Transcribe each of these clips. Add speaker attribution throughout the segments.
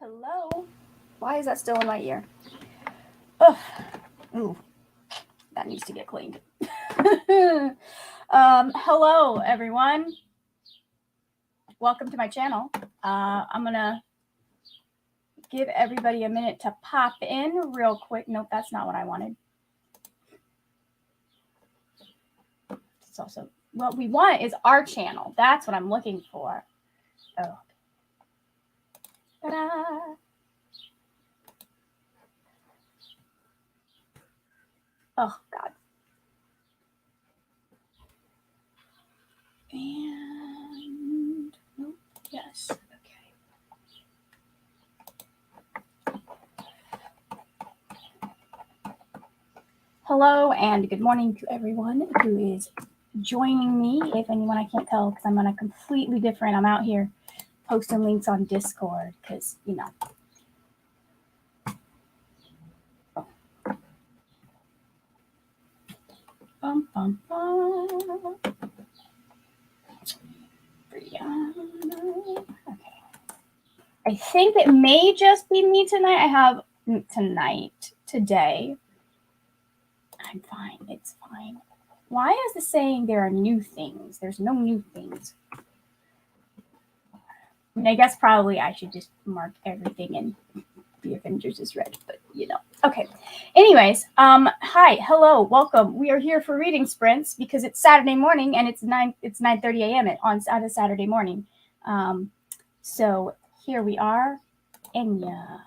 Speaker 1: Hello? Why is that still in my ear? Ugh. Ooh, that needs to get cleaned. Hello, everyone. Welcome to my channel. I'm going to give everybody a minute to pop in real quick. Nope, that's not what I wanted. It's also, what we want is our channel. That's what I'm looking for. Oh. Ta-da. Oh, God. And, nope, yes, okay. Hello and good morning to everyone who is joining me. If anyone, I can't tell because I'm on a completely different, I'm out here posting links on Discord because, you know. Bum, bum, bum. Brianna. Okay. I think it may just be me tonight. I have today. I'm fine. It's fine. Why is this saying there are new things? There's no new things. I mean, I guess probably I should just mark everything in the Avengers is red, but you know. Okay. Anyways, hi, hello, welcome. We are here for reading sprints because it's Saturday morning and it's 9:30 a.m. on a Saturday morning. So here we are. Enya.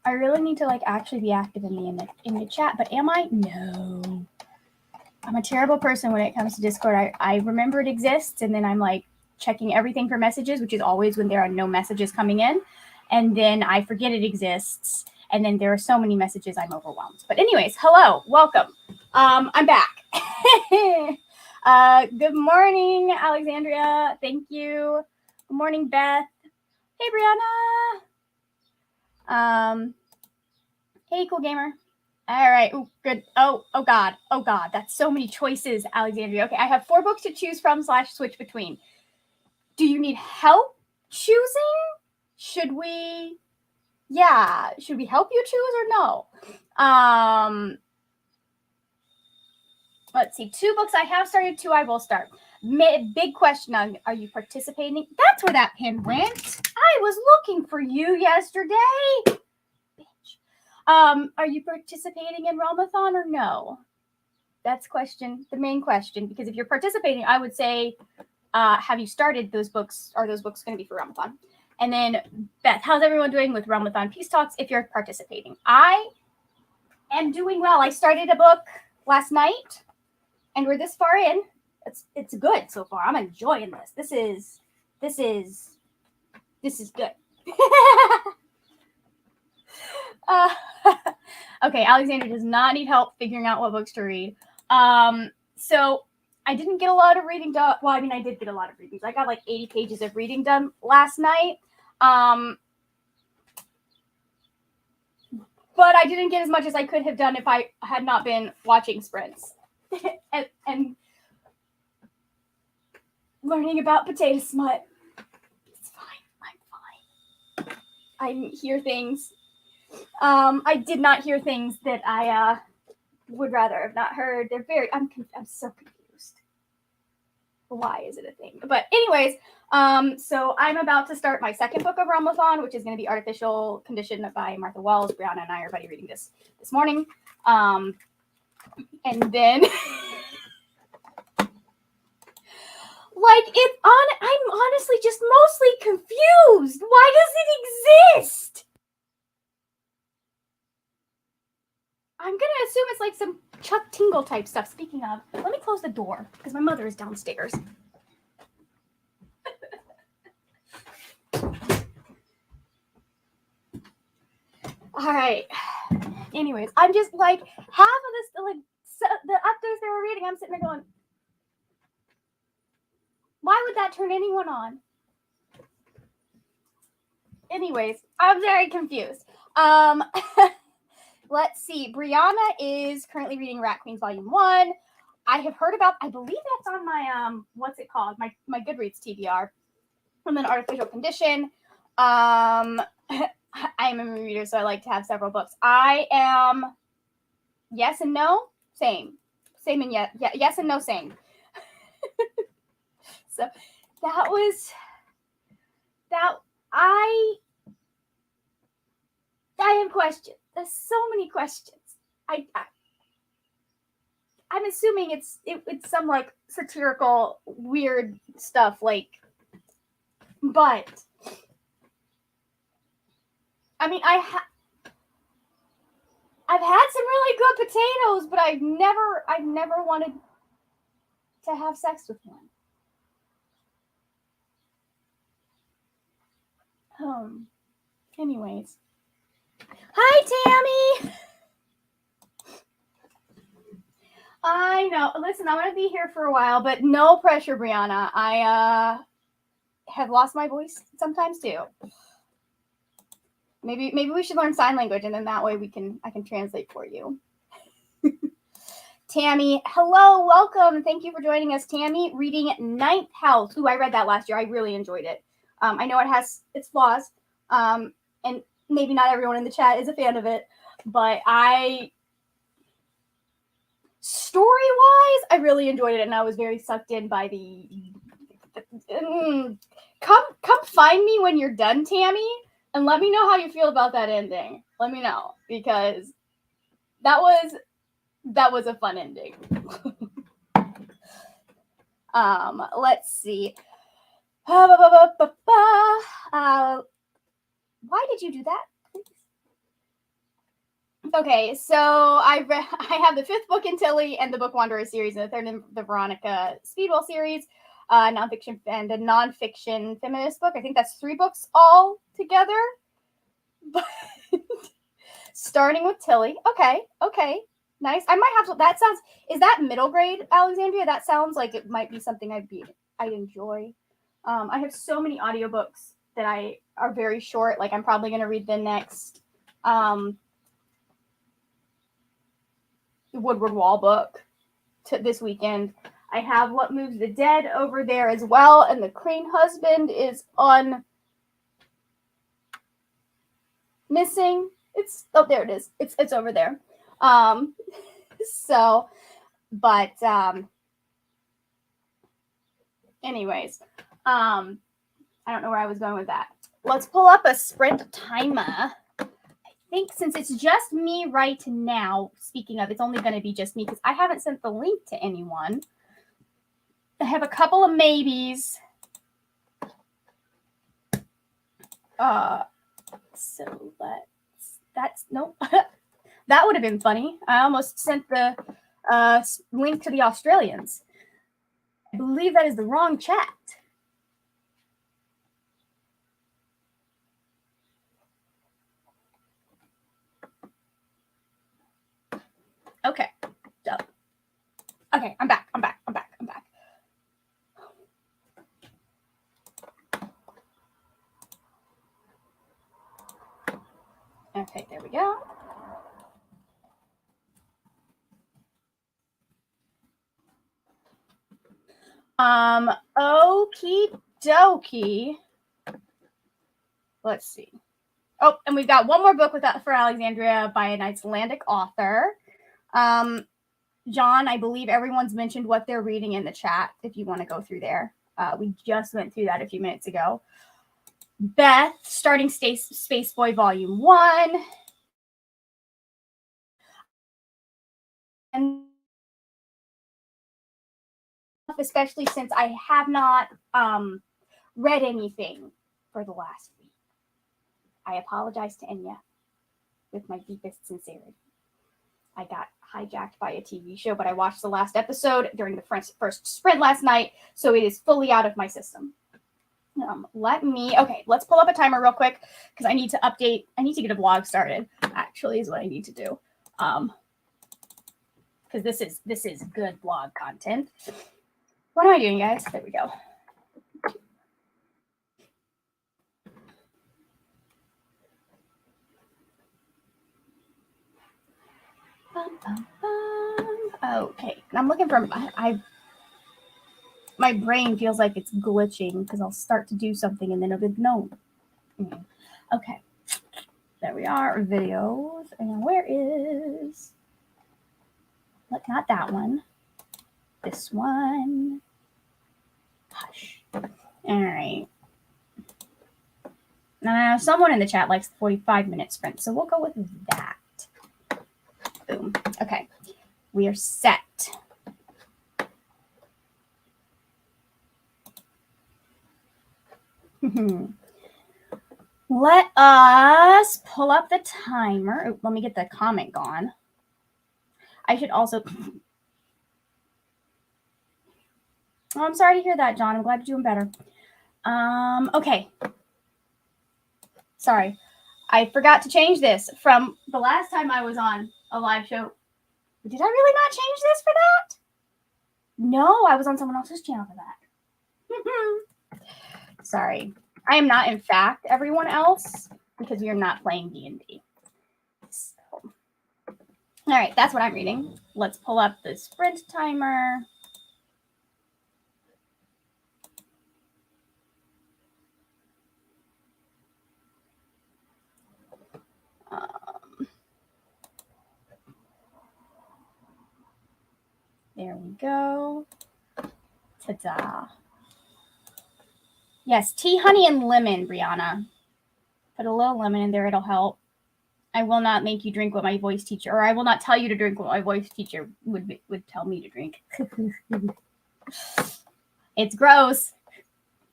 Speaker 1: I really need to actually be active in the chat, but am I? No. I'm a terrible person when it comes to Discord. I remember it exists, and then I'm checking everything for messages, which is always when there are no messages coming in. And then I forget it exists. And then there are so many messages, I'm overwhelmed. But anyways, hello, welcome. I'm back. Good morning, Alexandria. Thank you. Good morning, Beth. Hey, Brianna. Hey, cool gamer. All right. Ooh, good. Oh, God. Oh, God. That's so many choices, Alexandria. Okay, I have 4 books to choose from / switch between. Do you need help choosing? Should we help you choose or no? Let's see. 2 books I have started, 2 I will start. Big question on, are you participating? That's where that pin went. I was looking for you yesterday. Bitch. Are you participating in Realmathon or no? That's the main question, because if you're participating, I would say, have you started those books? Are those books going to be for Realmathon? And then, Beth, how's everyone doing with Realmathon Peace Talks if you're participating? I am doing well. I started a book last night, and we're this far in. It's good so far. I'm enjoying this. This is good. Okay, Alexander does not need help figuring out what books to read. So I didn't get a lot of reading done. Well, I mean, I did get a lot of readings. I got 80 pages of reading done last night. But I didn't get as much as I could have done if I had not been watching sprints and learning about potato smut. It's fine. I'm fine. I hear things. I did not hear things that I would rather have not heard. They're I'm so confused. Why is it a thing? But anyways, so I'm about to start my second book of Realmathon, which is going to be Artificial Condition by Martha Wells. Brianna and I are already reading this morning. And then I'm honestly just mostly confused. Why does it exist? I'm going to assume it's some Chuck Tingle type stuff. Speaking of, let me close the door because my mother is downstairs. All right. Anyways, I'm just half of this, the actors they were reading, I'm sitting there going, why would that turn anyone on? Anyways, I'm very confused. Let's see. Brianna is currently reading Rat Queens Volume 1. I have heard about, I believe that's on my, what's it called? My Goodreads TBR. And then Artificial Condition. I'm a movie reader, so I like to have several books. I am yes and no, same and yes and no, same. So that was that. I have questions. There's so many questions. I'm assuming it's some like satirical weird stuff, like, but I mean I've had some really good potatoes, but I've never wanted to have sex with one. Anyways. Hi, Tammy. I know. Listen, I'm gonna be here for a while, but no pressure, Brianna. I have lost my voice sometimes too. Maybe we should learn sign language, and then that way I can translate for you. Tammy, hello, welcome. Thank you for joining us, Tammy. Reading Ninth House. Ooh, I read that last year. I really enjoyed it. I know it has its flaws, and maybe not everyone in the chat is a fan of it, but story-wise, I really enjoyed it, and I was very sucked in by the. Come find me when you're done, Tammy, and let me know how you feel about that ending. Let me know, because that was a fun ending. Let's see. Why did you do that? Okay, so I have the 5th book in Tilly and the Book Wanderer series, and the 3rd in the Veronica Speedwell series, nonfiction and a nonfiction feminist book. I think that's 3 books all together. But starting with Tilly. Okay, nice. I might have to. That sounds. Is that middle grade, Alexandria? That sounds like it might be something I'd enjoy. I have so many audiobooks that are very short. Like I'm probably going to read the next Woodward Wall book this weekend. I have What Moves the Dead over there as well, and The Crane Husband is on missing. There it is. It's over there. So, but anyways, I don't know where I was going with that. Let's pull up a sprint timer. I think since it's just me right now, speaking of, it's only going to be just me because I haven't sent the link to anyone. I have a couple of maybes. So nope. That would have been funny. I almost sent the link to the Australians. I believe that is the wrong chat. Okay. So, okay, I'm back. Okay, there we go. Okie dokie. Let's see. Oh, and we've got one more book for Alexandria by an Icelandic author. John, I believe everyone's mentioned what they're reading in the chat if you want to go through there. We just went through that a few minutes ago. Beth, starting Space Boy Volume 1. And especially since I have not read anything for the last week. I apologize to Enya with my deepest sincerity. I got hijacked by a TV show, but I watched the last episode during the first sprint last night, so it is fully out of my system. Let's pull up a timer real quick because I need to update. I need to get a blog started, actually, is what I need to do. Because this is good blog content. What am I doing, guys? There we go. Okay, I'm looking for my brain feels like it's glitching because I'll start to do something and then it'll be no. Okay. There we are. Videos. And where is... Look, not that one. This one. Hush. All right. Someone in the chat likes the 45-minute sprint, so we'll go with that. Boom. Okay. We are set. Let us pull up the timer. Oh, let me get the comment gone. I should also... Oh, I'm sorry to hear that, John. I'm glad you're doing better. Okay. Sorry. I forgot to change this from the last time I was on a live show. Did I really not change this for that? No, I was on someone else's channel for that. Sorry. I am not, in fact, everyone else because we are not playing D&D. So. All right, that's what I'm reading. Let's pull up the sprint timer. There we go. Ta-da. Yes, tea, honey, and lemon, Brianna. Put a little lemon in there. It'll help. I will not make you drink what my voice teacher, or I will not tell you to drink what my voice teacher would tell me to drink. It's gross.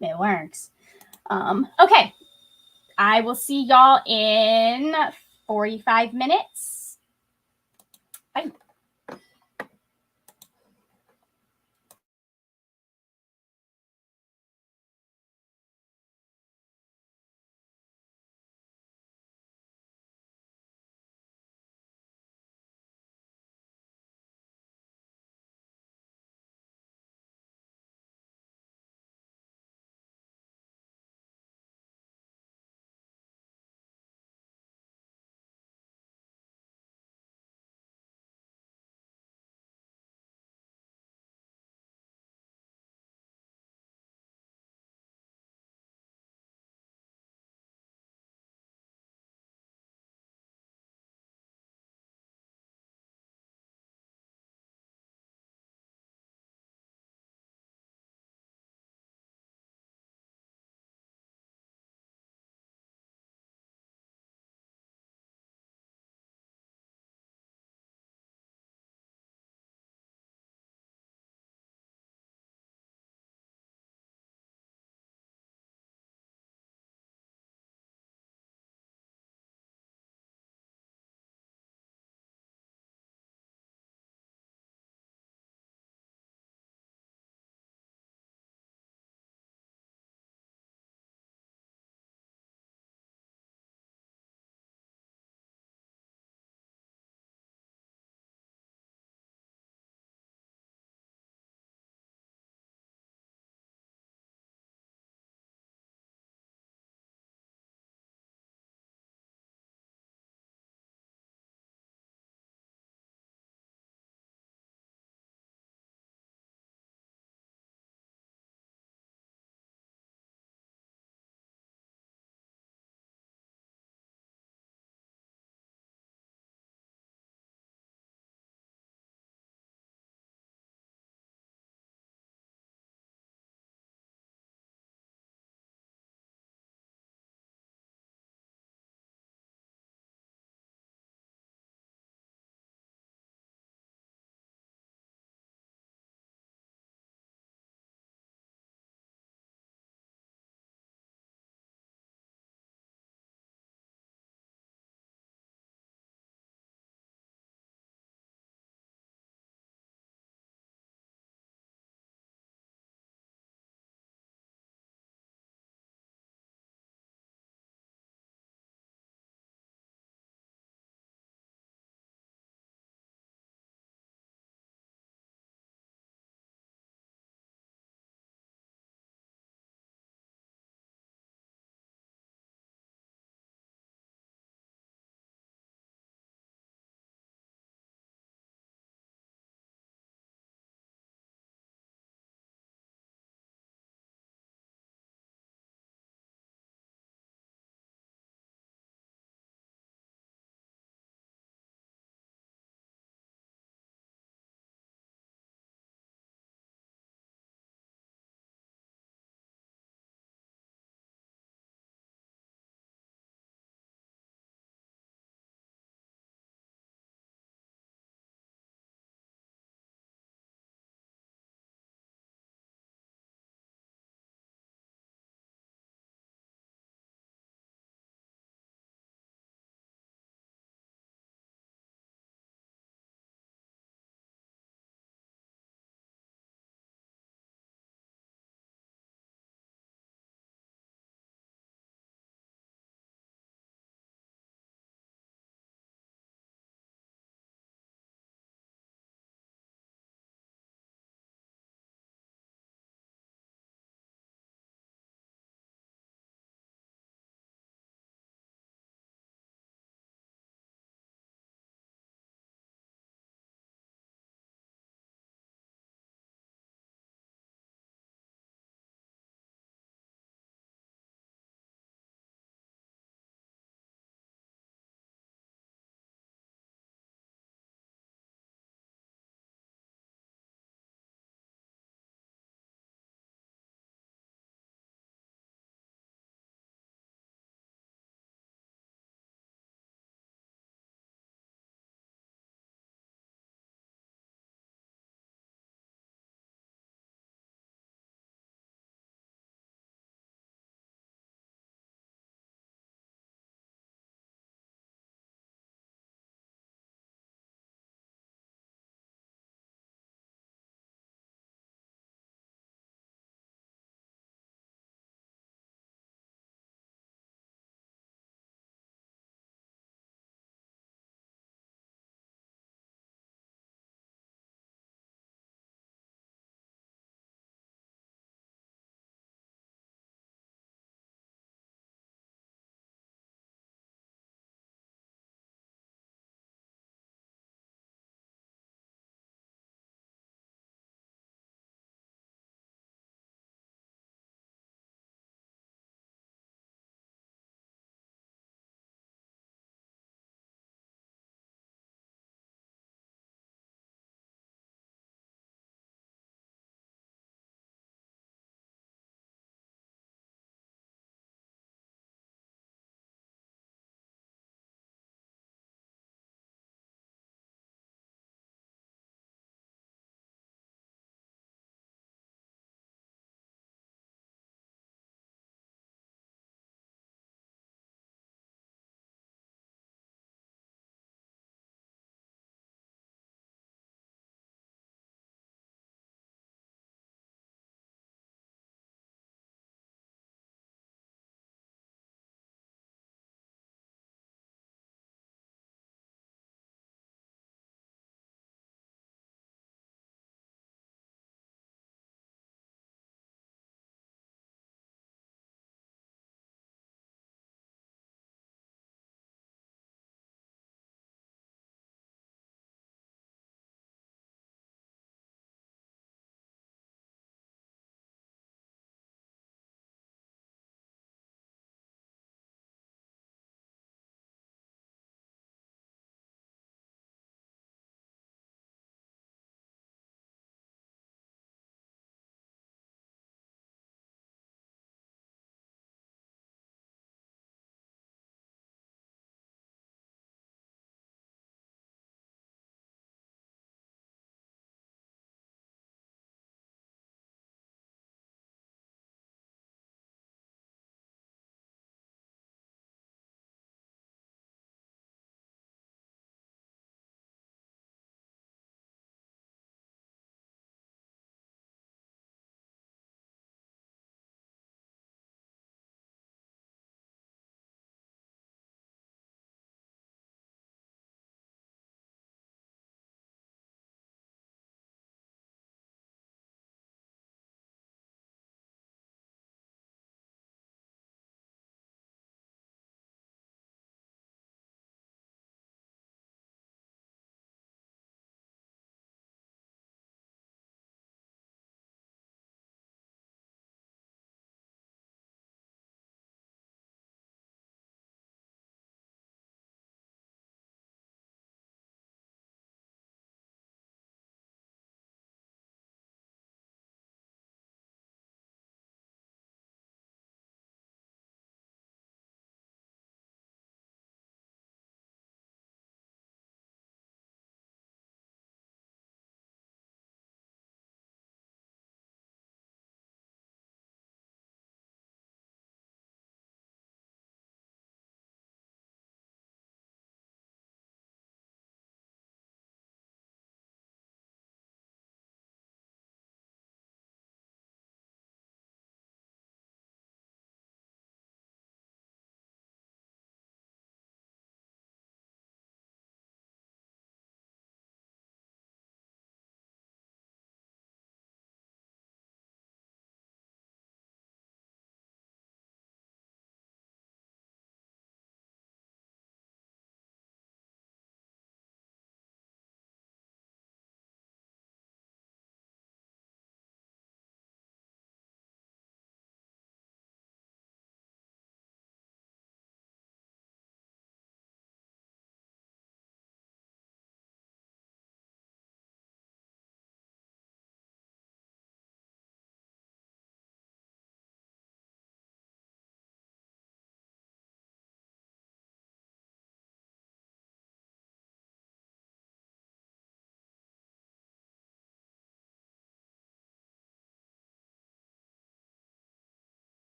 Speaker 1: It works. Okay. I will see y'all in 45 minutes. Bye.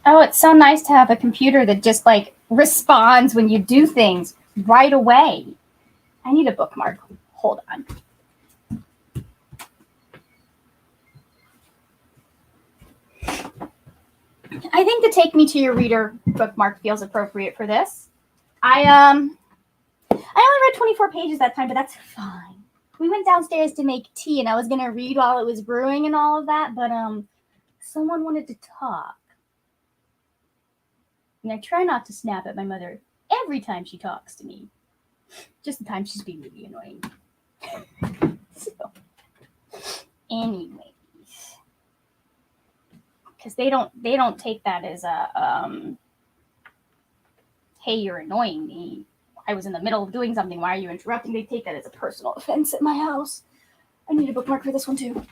Speaker 1: Oh, it's so nice to have a computer that just like responds when you do things right away. I need a bookmark. Hold on. I think the Take Me to Your Reader bookmark feels appropriate for this. I only read 24 pages that time, but that's fine. We went downstairs to make tea, and I was gonna read while it was brewing and all of that, but someone wanted to talk. And I try not to snap at my mother every time she talks to me. Just the time she's being really annoying. So, anyways, because they don't take that as a hey, you're annoying me. I was in the middle of doing something. Why are you interrupting? They take that as a personal offense at my house. I need a bookmark for this one too.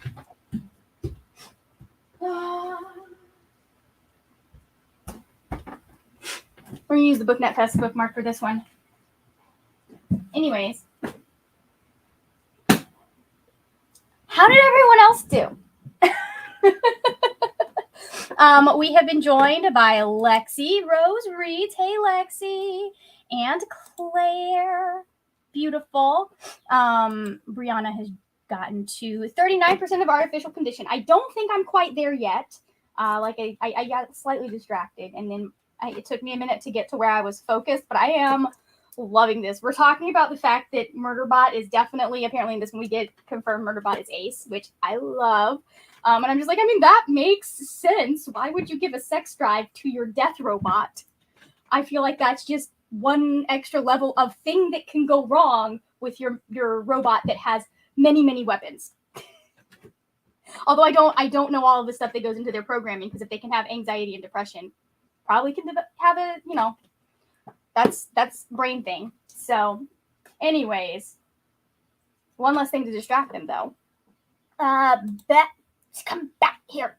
Speaker 1: We're gonna use the BookNet Fest bookmark for this one. Anyways, how did everyone else do? We have been joined by Lexi Rose Reeds. Hey, Lexi. And Claire. Beautiful. Brianna has gotten to 39% of artificial condition. I don't think I'm quite there yet. I got slightly distracted, and then it took me a minute to get to where I was focused, but I am loving this. We're talking about the fact that Murderbot is definitely, apparently in this one we get confirmed Murderbot is ace, which I love. And I'm just like, I mean, that makes sense. Why would you give a sex drive to your death robot? I feel like that's just one extra level of thing that can go wrong with your robot that has many, many weapons. Although I don't know all of the stuff that goes into their programming, because if they can have anxiety and depression, probably can have a, you know, that's brain thing. So anyways, one less thing to distract them though. Come back here.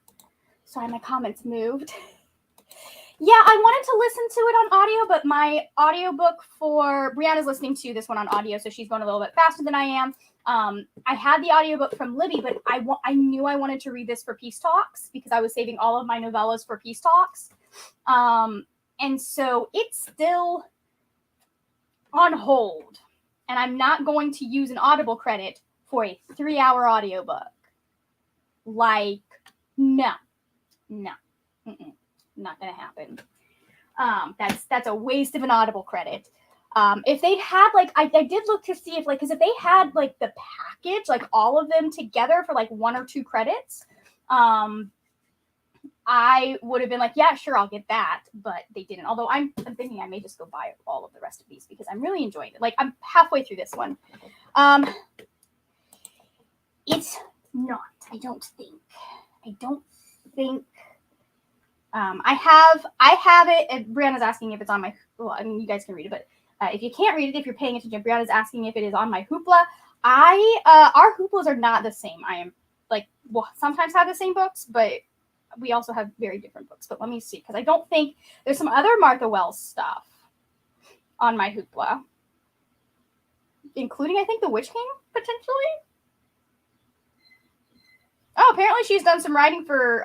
Speaker 1: Sorry, my comments moved. Yeah, I wanted to listen to it on audio, but my audiobook for Brianna's listening to this one on audio, so she's going a little bit faster than I am. I had the audiobook from Libby, but I knew I wanted to read this for Peace Talks because I was saving all of my novellas for Peace Talks. And so it's still on hold. And I'm not going to use an Audible credit for a 3-hour audiobook. Like, no. Not gonna happen. That's a waste of an Audible credit. If they had like, I did look to see if like, because if they had like the package, like all of them together for like 1 or 2 credits, I would have been like, yeah, sure, I'll get that, but they didn't. Although I'm thinking I may just go buy all of the rest of these because I'm really enjoying it. Like, I'm halfway through this one. It's not. I don't think. I have it. And Brianna's asking if it's on my. Well, I mean, you guys can read it, but if you can't read it, if you're paying attention, Brianna's asking if it is on my Hoopla. Our Hooplas are not the same. I am like, well, sometimes have the same books, but we also have very different books. But let me see, because I don't think there's some other Martha Wells stuff on my Hoopla, including I think The Witch King potentially. Oh, apparently she's done some writing for.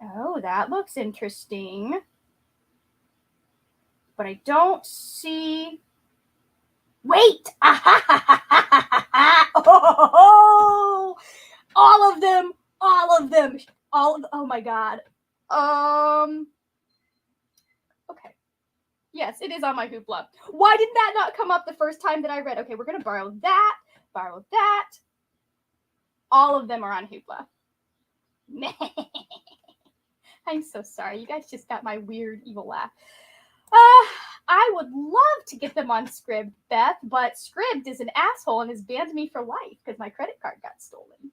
Speaker 1: Oh, that looks interesting. But I don't see. Wait! Oh, all of them. Oh my god. Okay. Yes, it is on my Hoopla. Why did that not come up the first time that I read? Okay, we're gonna borrow that. All of them are on Hoopla. I'm so sorry. You guys just got my weird evil laugh. I would love to get them on Scribd, Beth, but Scribd is an asshole and has banned me for life because my credit card got stolen.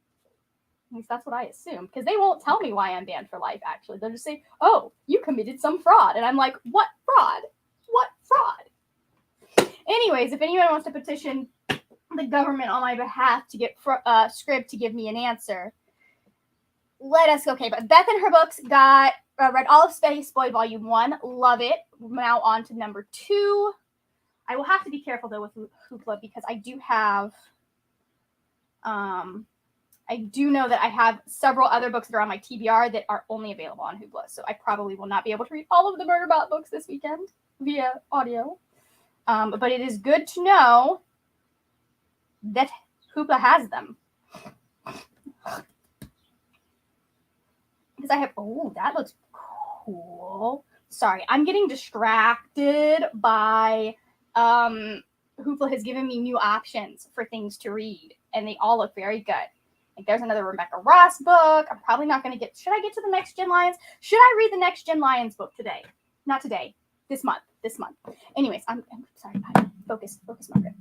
Speaker 1: At least that's what I assume, because they won't tell me why I'm banned for life, actually. They'll just say, oh, you committed some fraud. And I'm like, what fraud? What fraud? Anyways, if anyone wants to petition the government on my behalf to get Scribd to give me an answer, let us go. Okay, but Beth and her books got read all of Space Boy Volume 1. Love it. Now on to number 2. I will have to be careful, though, with Hoopla because I do have I do know that I have several other books that are on my TBR that are only available on Hoopla, so I probably will not be able to read all of the Murderbot books this weekend via audio. But it is good to know that Hoopla has them. Because I have, oh, that looks cool. Sorry, I'm getting distracted by, Hoopla has given me new options for things to read, and they all look very good. Like there's another Rebecca Ross book. I'm probably not going to get, should I get to the Next Gen Lions? Should I read the Next Gen Lions book today? Not today, this month. Anyways, I'm sorry, focus, Margaret.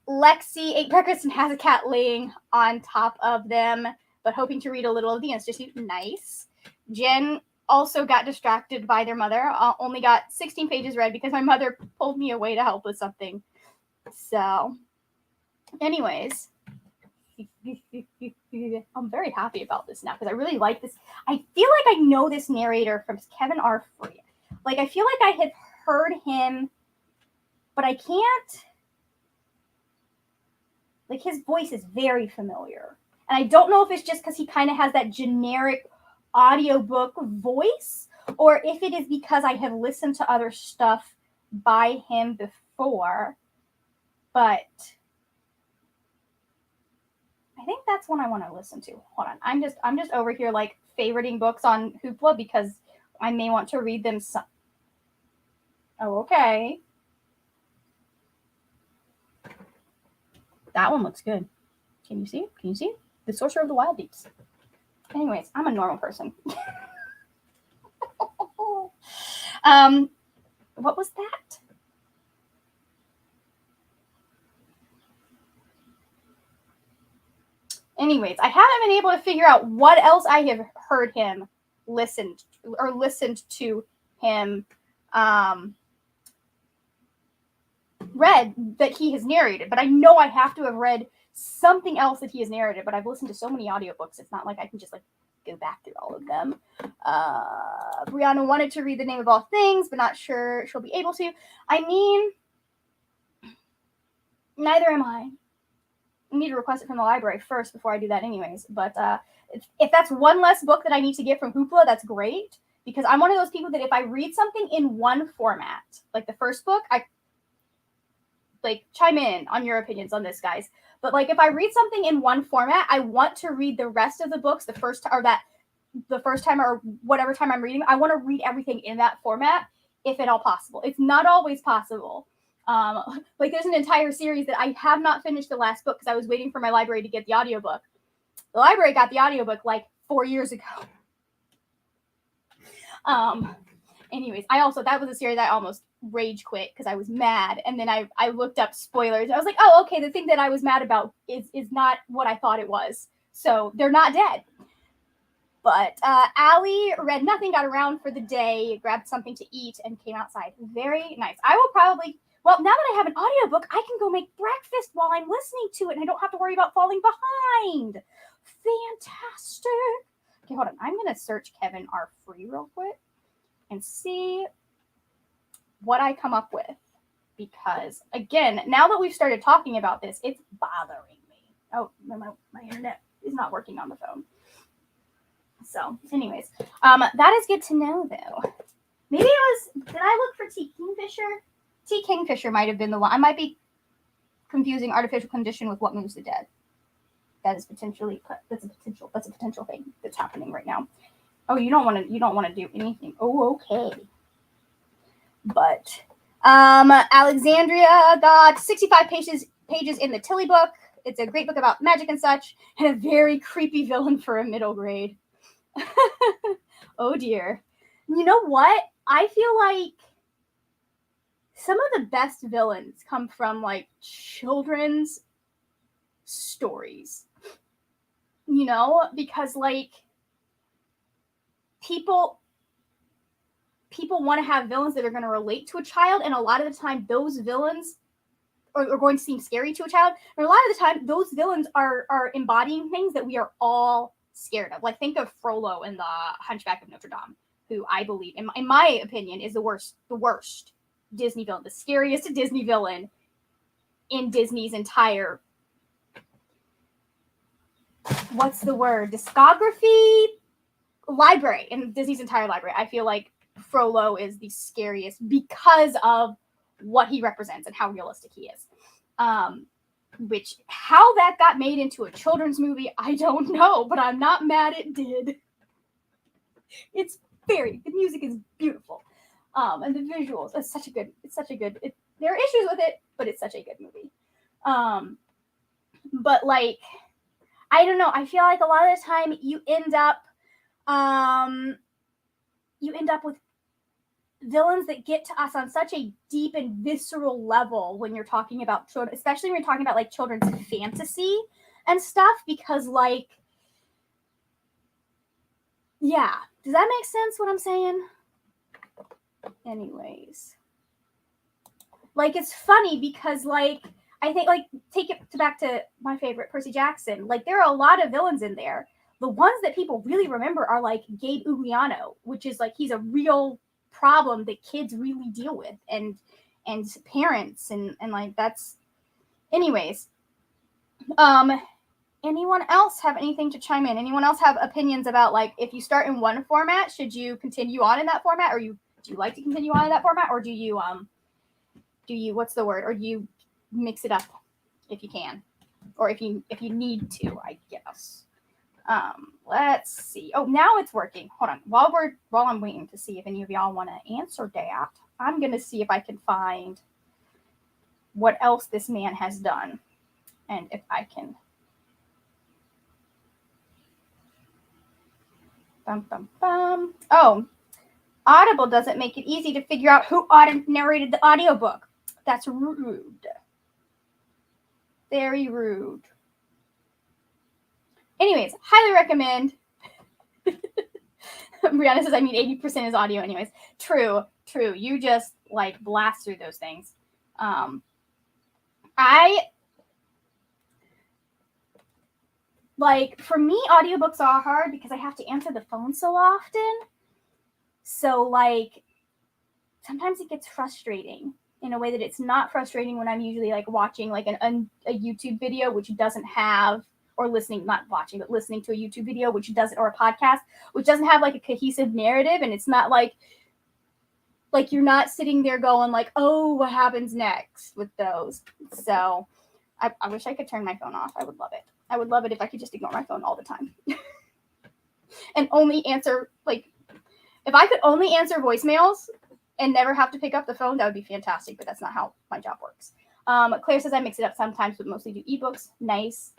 Speaker 1: Lexi ate breakfast and has a cat laying on top of them, but hoping to read a little of the Institute. Nice. Jen also got distracted by their mother. Only got 16 pages read because my mother pulled me away to help with something. So, anyways, I'm very happy about this now because I really like this. I feel like I know this narrator from Kevin R. Free. Like, I feel like I have heard him, but I can't. Like, his voice is very familiar. And I don't know if it's just because he kind of has that generic audiobook voice, or if it is because I have listened to other stuff by him before. But I think that's one I want to listen to. Hold on. I'm just over here like favoriting books on Hoopla because I may want to read them some. Oh, okay. That one looks good. Can you see it? Can you see it? The Sorcerer of the Wild Deeps. Anyways, I'm a normal person. What was that? Anyways, I haven't been able to figure out what else I have heard him listened to him read that he has narrated, but I know I have to have read something else that he has narrated, but I've listened to so many audiobooks, it's not like I can just like go back through all of them. Brianna wanted to read The Name of All Things, but not sure she'll be able to. I mean, neither am I. I need to request it from the library first before I do that anyways, but if that's one less book that I need to get from Hoopla, that's great, because I'm one of those people that if I read something in one format, like the first book, I like chime in on your opinions on this, guys. But like if I read something in one format, I want to read the rest of the books the first time or whatever time I'm reading. I want to read everything in that format if at all possible. It's not always possible. Like there's an entire series that I have not finished the last book because I was waiting for my library to get the audiobook. The library got the audiobook like 4 years ago. Anyways, that was a series I almost rage quit because I was mad, and then I looked up spoilers. I was like, oh, okay, the thing that I was mad about is not what I thought it was. So they're not dead. But Allie read nothing, got around for the day, grabbed something to eat, and came outside. Very nice. I will probably, well, now that I have an audiobook, I can go make breakfast while I'm listening to it, and I don't have to worry about falling behind. Fantastic. Okay, hold on. I'm going to search Kevin R. Free real quick and see what I come up with. Because, again, now that we've started talking about this, it's bothering me. Oh, my internet is not working on the phone. So, anyways, that is good to know, though. Maybe it was, did I look for T. Kingfisher? T. Kingfisher might have been the one. I might be confusing Artificial Condition with What Moves the Dead. That's a potential thing that's happening right now. Oh, you don't want to do anything. Oh, okay. But Alexandria got 65 pages in the Tilly book. It's a great book about magic and such, and a very creepy villain for a middle grade. Oh dear. You know what? I feel like some of the best villains come from like children's stories. You know, because like people want to have villains that are going to relate to a child, and a lot of the time those villains are going to seem scary to a child. And a lot of the time those villains are embodying things that we are all scared of. Like think of Frollo in the Hunchback of Notre Dame, who I believe, in my opinion, is the worst Disney villain, the scariest Disney villain in Disney's entire what's the word? Discography library in Disney's entire library. I feel like Frollo is the scariest because of what he represents and how realistic he is. Which how that got made into a children's movie, I don't know, but I'm not mad it did. The music is beautiful. And the visuals, there are issues with it, but it's such a good movie. But like, I don't know, I feel like a lot of the time you end up with villains that get to us on such a deep and visceral level when you're talking about children, especially when you're talking about like children's fantasy and stuff, because like, yeah, does that make sense what I'm saying? Anyways, like, it's funny because like, I think like, take it back to my favorite, Percy Jackson. Like, there are a lot of villains in there. The ones that people really remember are like Gabe Ugliano, which is like, he's a real problem that kids really deal with, and parents, and like, that's, anyways. Anyone else have anything to chime in? Anyone else have opinions about, like, if you start in one format, should you continue on in that format, or do you like to continue on in that format, or do you what's the word, or do you mix it up if you can, or if you need to, I guess. Let's see. Oh, now it's working. Hold on. While I'm waiting to see if any of y'all want to answer that, I'm gonna see if I can find what else this man has done, and if I can. Oh, Audible doesn't make it easy to figure out who narrated the audiobook. That's rude. Very rude. Anyways, highly recommend. Brianna says, I mean, 80% is audio anyways. True. You just like blast through those things. Like, for me, audiobooks are hard because I have to answer the phone so often. So like, sometimes it gets frustrating in a way that it's not frustrating when I'm usually like watching like a YouTube video, which doesn't have, or listening to a YouTube video, which doesn't, or a podcast, which doesn't have like a cohesive narrative. And it's not like you're not sitting there going like, oh, what happens next with those. So I wish I could turn my phone off. I would love it. I would love it if I could just ignore my phone all the time and only answer, like, if I could only answer voicemails and never have to pick up the phone, that would be fantastic, but that's not how my job works. Claire says I mix it up sometimes, but mostly do ebooks. Nice.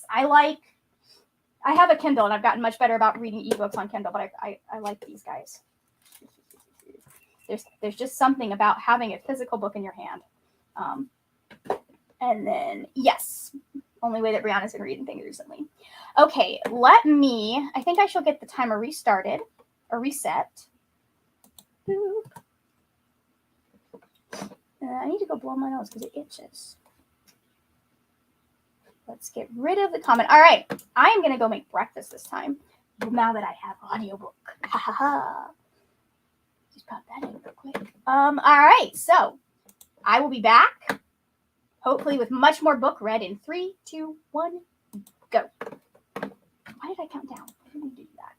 Speaker 1: I have a Kindle, and I've gotten much better about reading ebooks on Kindle, but I like these guys. There's just something about having a physical book in your hand. And then, yes, only way that Brianna's been reading things recently. Okay, I think I shall get the timer restarted, or reset. I need to go blow my nose because it itches. Let's get rid of the comment. All right, I am going to go make breakfast this time, now that I have audiobook. Ha ha ha. Just pop that in real quick. All right, so I will be back, hopefully with much more book read in 3, 2, 1, go. Why did I count down? Why did we do that?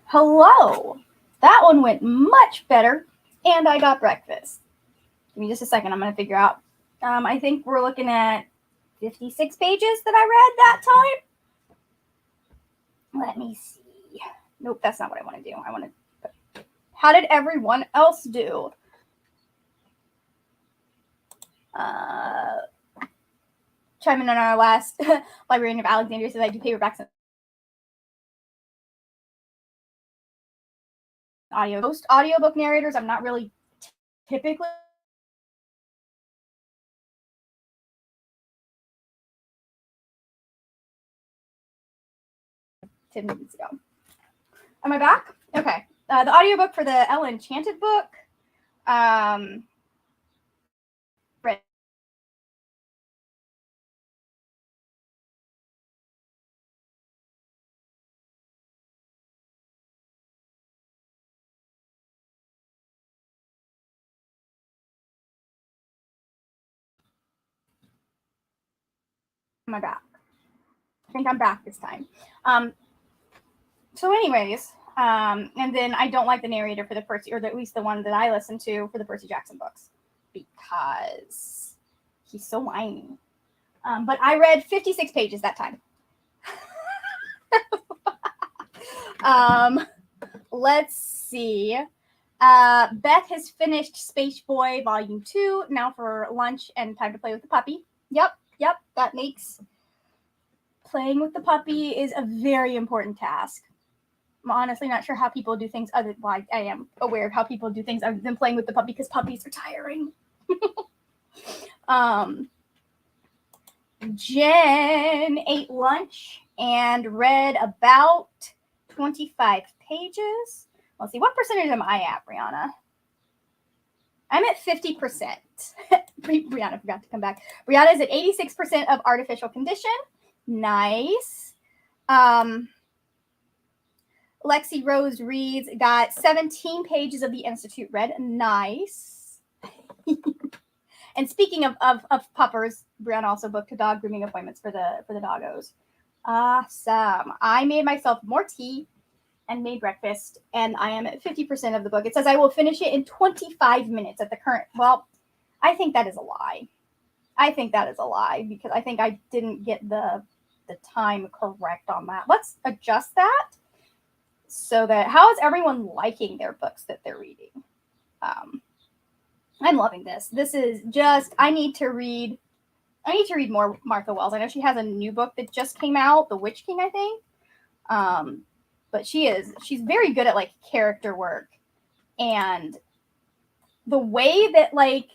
Speaker 1: Hello. That one went much better, and I got breakfast. Give me just a second. I'm going to figure out. I think we're looking at 56 pages that I read that time. Let me see. Nope, that's not what I want to do. I want to. How did everyone else do? Chime in on our last Librarian of Alexandria says I do paperbacks and audio. Most audiobook narrators, I'm not really typically. 10 minutes ago. Am I back? Okay. The audiobook for the Ella Enchanted book. Read. Am I back? I think I'm back this time. So anyways, and then I don't like the narrator for the Percy, or at least the one that I listen to for the Percy Jackson books, because he's so whiny. But I read 56 pages that time. Let's see. Beth has finished Space Boy Volume 2, now for lunch and time to play with the puppy. Yep, that makes playing with the puppy is a very important task. I'm honestly not sure how people do things other. Well, I am aware of how people do things other than playing with the puppy, because puppies are tiring. Jen ate lunch and read about 25 pages. Let's see, what percentage am I at, Brianna? I'm at 50%. Brianna forgot to come back. Brianna is at 86% of Artificial Condition. Nice. Lexi Rose reads, got 17 pages of The Institute read. Nice. And speaking of puppers, Brianna also booked dog grooming appointments for the doggos. Awesome. I made myself more tea and made breakfast, and I am at 50% of the book. It says I will finish it in 25 minutes at the current. Well, I think that is a lie. Because I think I didn't get the time correct on that. Let's adjust that so that, how is everyone liking their books that they're reading? I'm loving this. This is just, I need to read more Martha Wells. I know she has a new book that just came out, The Witch King, I think. But she's very good at like character work, and the way that, like,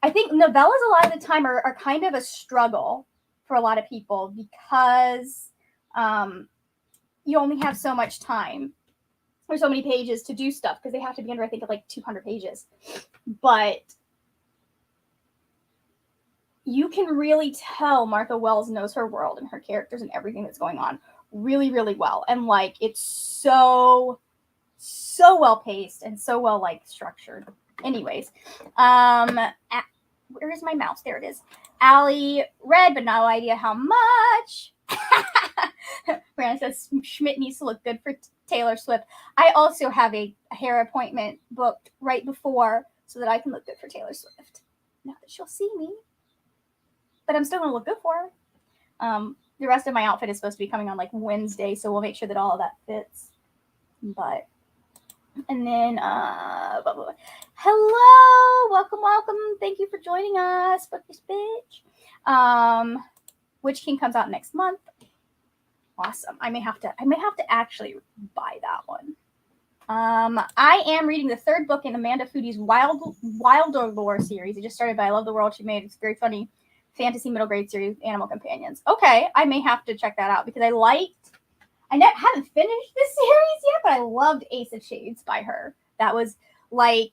Speaker 1: I think novellas a lot of the time are kind of a struggle for a lot of people, because you only have so much time or so many pages to do stuff, because they have to be under, I think, of like 200 pages. But you can really tell Martha Wells knows her world and her characters and everything that's going on really, really well. And like, it's so well paced and so well like structured. Anyways, where is my mouse? There it is. Allie read, but no idea how much. Brandon says Schmidt needs to look good for Taylor Swift. I also have a hair appointment booked right before, so that I can look good for Taylor Swift. Not that she'll see me, but I'm still going to look good for her. The rest of my outfit is supposed to be coming on like Wednesday, so we'll make sure that all of that fits. But, and then, blah, blah, blah. Hello, welcome. Thank you for joining us. Book this bitch. Witch King comes out next month. Awesome. I may have to actually buy that one. I am reading the third book in Amanda Foodie's Wilder Lore series. It just started, but I love the world she made. It's very funny fantasy middle grade series, Animal Companions. Okay, I may have to check that out, because I haven't finished this series yet, but I loved Ace of Shades by her. That was like,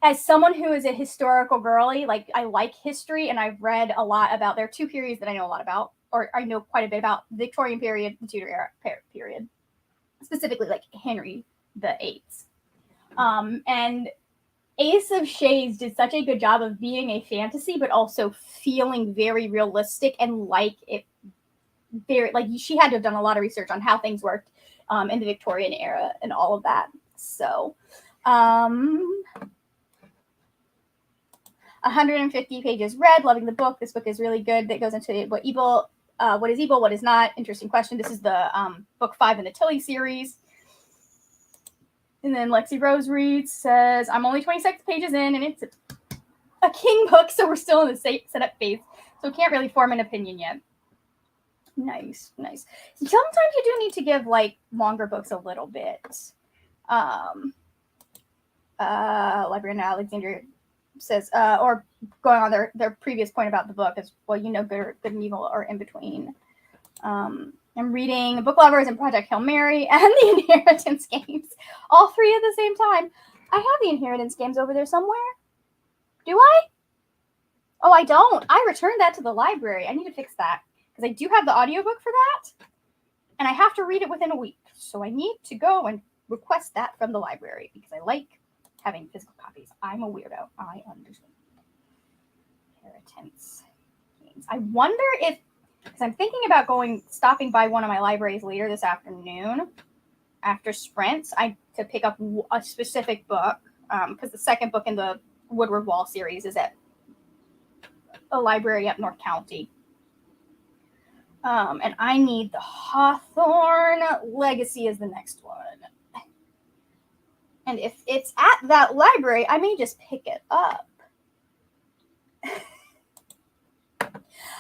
Speaker 1: as someone who is a historical girly, like, I like history, and I've read a lot about, there are two periods that I know a lot about, or I know quite a bit about: the Victorian period, the Tudor era period, specifically like Henry VIII. And Ace of Shades did such a good job of being a fantasy, but also feeling very realistic and like it very, like, she had to have done a lot of research on how things worked in the Victorian era and all of that. So 150 pages read, loving the book. This book is really good. That goes into what is evil, what is not. Interesting question. This is the book 5 in the Tilly series. And then Lexi Rose reads, says, I'm only 26 pages in, and it's a King book, so we're still in the setup phase. So can't really form an opinion yet. Nice. Sometimes you do need to give, like, longer books a little bit. Librarian Alexandria says, or going on their previous point about the book is, well, good and evil are in between. I'm reading Book Lovers and Project Hail Mary and the Inheritance Games, all 3 at the same time. I have the Inheritance Games over there somewhere. Do I? Oh, I don't. I returned that to the library. I need to fix that because I do have the audiobook for that, and I have to read it within a week. So I need to go and request that from the library because I like having physical copies. I'm a weirdo. I understand. Inheritance Games. I wonder if, because I'm thinking about stopping by one of my libraries later this afternoon after sprints, to pick up a specific book, because the second book in the Woodward Wall series is at a library up North County. And I need the Hawthorne Legacy as the next one. And if it's at that library, I may just pick it up.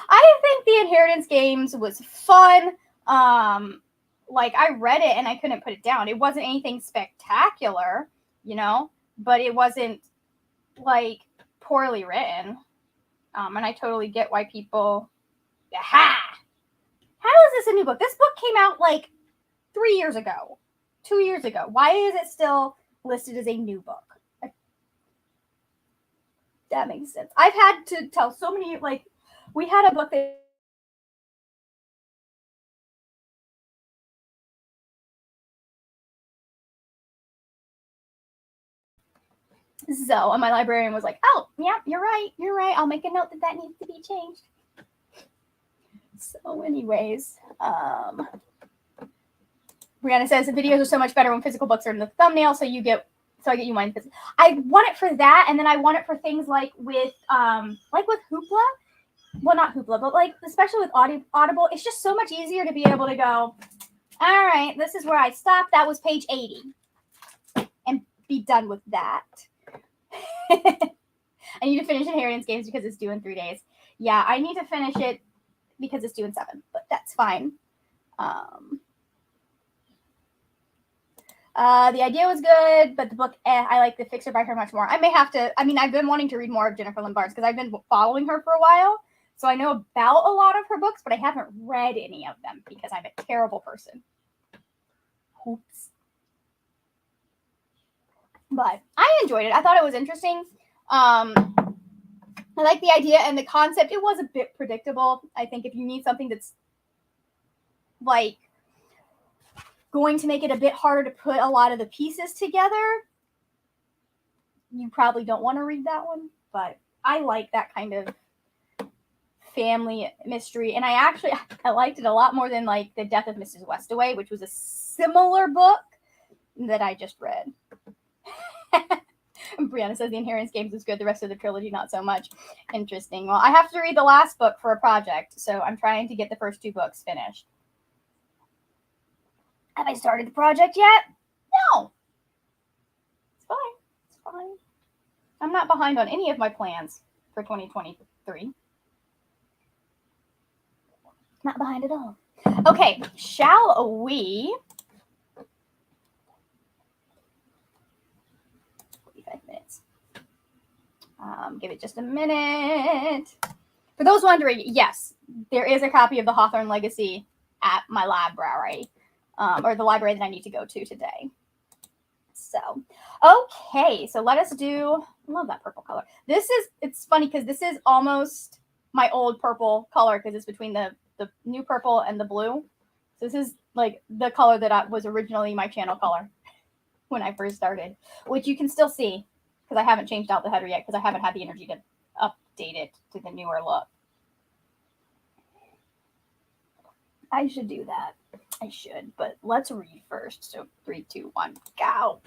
Speaker 1: I think the Inheritance Games was fun. Like, I read it and I couldn't put it down. It wasn't anything spectacular, but it wasn't, like, poorly written. And I totally get why people... Aha! How is this a new book? This book came out, like, 3 years ago. 2 years ago. Why is it still listed as a new book? That makes sense. I've had to tell so many, like, we had a book that so, and my librarian was like, oh, yeah, you're right. I'll make a note that needs to be changed. So anyways, Brianna says the videos are so much better when physical books are in the thumbnail, so I get you mine. I want it for that, and then I want it for things like with Hoopla. Well, not Hoopla, but like especially with Audible, it's just so much easier to be able to go, all right, this is where I stopped. That was page 80. And be done with that. I need to finish Inheritance Games because it's due in 3 days. Yeah, I need to finish it because it's due in 7, but that's fine. The idea was good, but the book, I like the Fixer by her much more. I may have to, I've been wanting to read more of Jennifer Lynn Barnes because I've been following her for a while. So I know about a lot of her books, but I haven't read any of them because I'm a terrible person. Oops. But I enjoyed it. I thought it was interesting. I like the idea and the concept. It was a bit predictable. I think if you need something that's like going to make it a bit harder to put a lot of the pieces together, you probably don't want to read that one. But I like that kind of family mystery. And I liked it a lot more than like The Death of Mrs. Westaway, which was a similar book that I just read. Brianna says the Inheritance Games was good. The rest of the trilogy, not so much. Interesting. Well, I have to read the last book for a project, so I'm trying to get the first 2 books finished. Have I started the project yet? No. It's fine. I'm not behind on any of my plans for 2023. Not behind at all. Okay, shall we... 45 minutes. Give it just a minute. For those wondering, yes, there is a copy of the Hawthorne Legacy at my library, or the library that I need to go to today. So, okay, so let us do, I love that purple color. It's funny because this is almost my old purple color because it's between the new purple and the blue. So this is like the color that was originally my channel color when I first started, which you can still see because I haven't changed out the header yet because I haven't had the energy to update it to the newer look. I should do that. I should, but let's read first. So 3, 2, 1, go.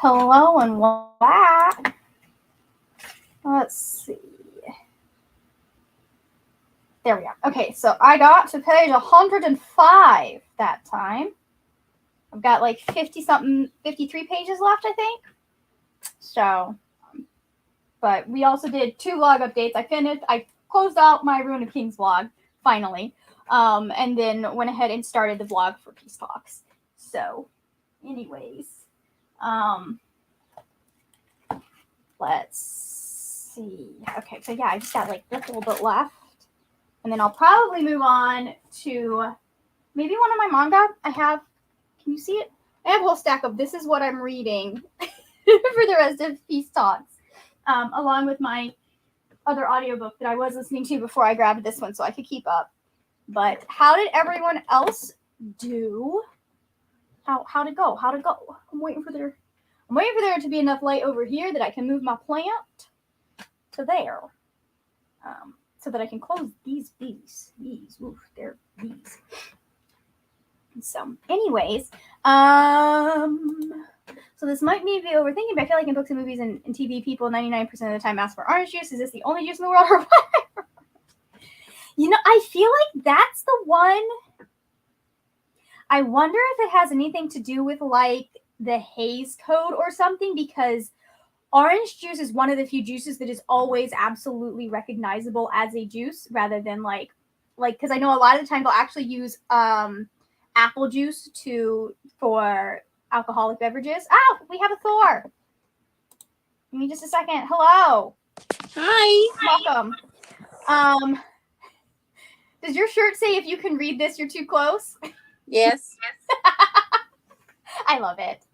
Speaker 1: Hello and welcome back. Let's see. There we go. Okay, so I got to page 105 that time. I've got like 50-something, 53 pages left, I think. So, but we also did 2 vlog updates. I closed out my Ruin of Kings vlog, finally. And then went ahead and started the vlog for Peace Talks. So, anyways, let's see. Okay, so yeah, I just got like a little bit left. And then I'll probably move on to maybe one of my manga. Can you see it? I have a whole stack of this is what I'm reading for the rest of Peace Talks, along with my other audiobook that I was listening to before I grabbed this one so I could keep up. But how did everyone else do? How'd it go? I'm waiting for there to be enough light over here that I can move my plant to there. So that I can close these bees. Oof, they're bees. So, anyways, so this might be overthinking, but I feel like in books and movies and TV, people 99% of the time ask for orange juice. Is this the only juice in the world or whatever? I feel like that's the one. I wonder if it has anything to do with like the Hays Code or something, because orange juice is one of the few juices that is always absolutely recognizable as a juice, rather than like because I know a lot of the time they'll actually use apple juice for alcoholic beverages. Oh, we have a Thor. Give me just a second. Hello.
Speaker 2: Hi.
Speaker 1: Welcome. Does your shirt say if you can read this, you're too close?
Speaker 2: Yes.
Speaker 1: I love it.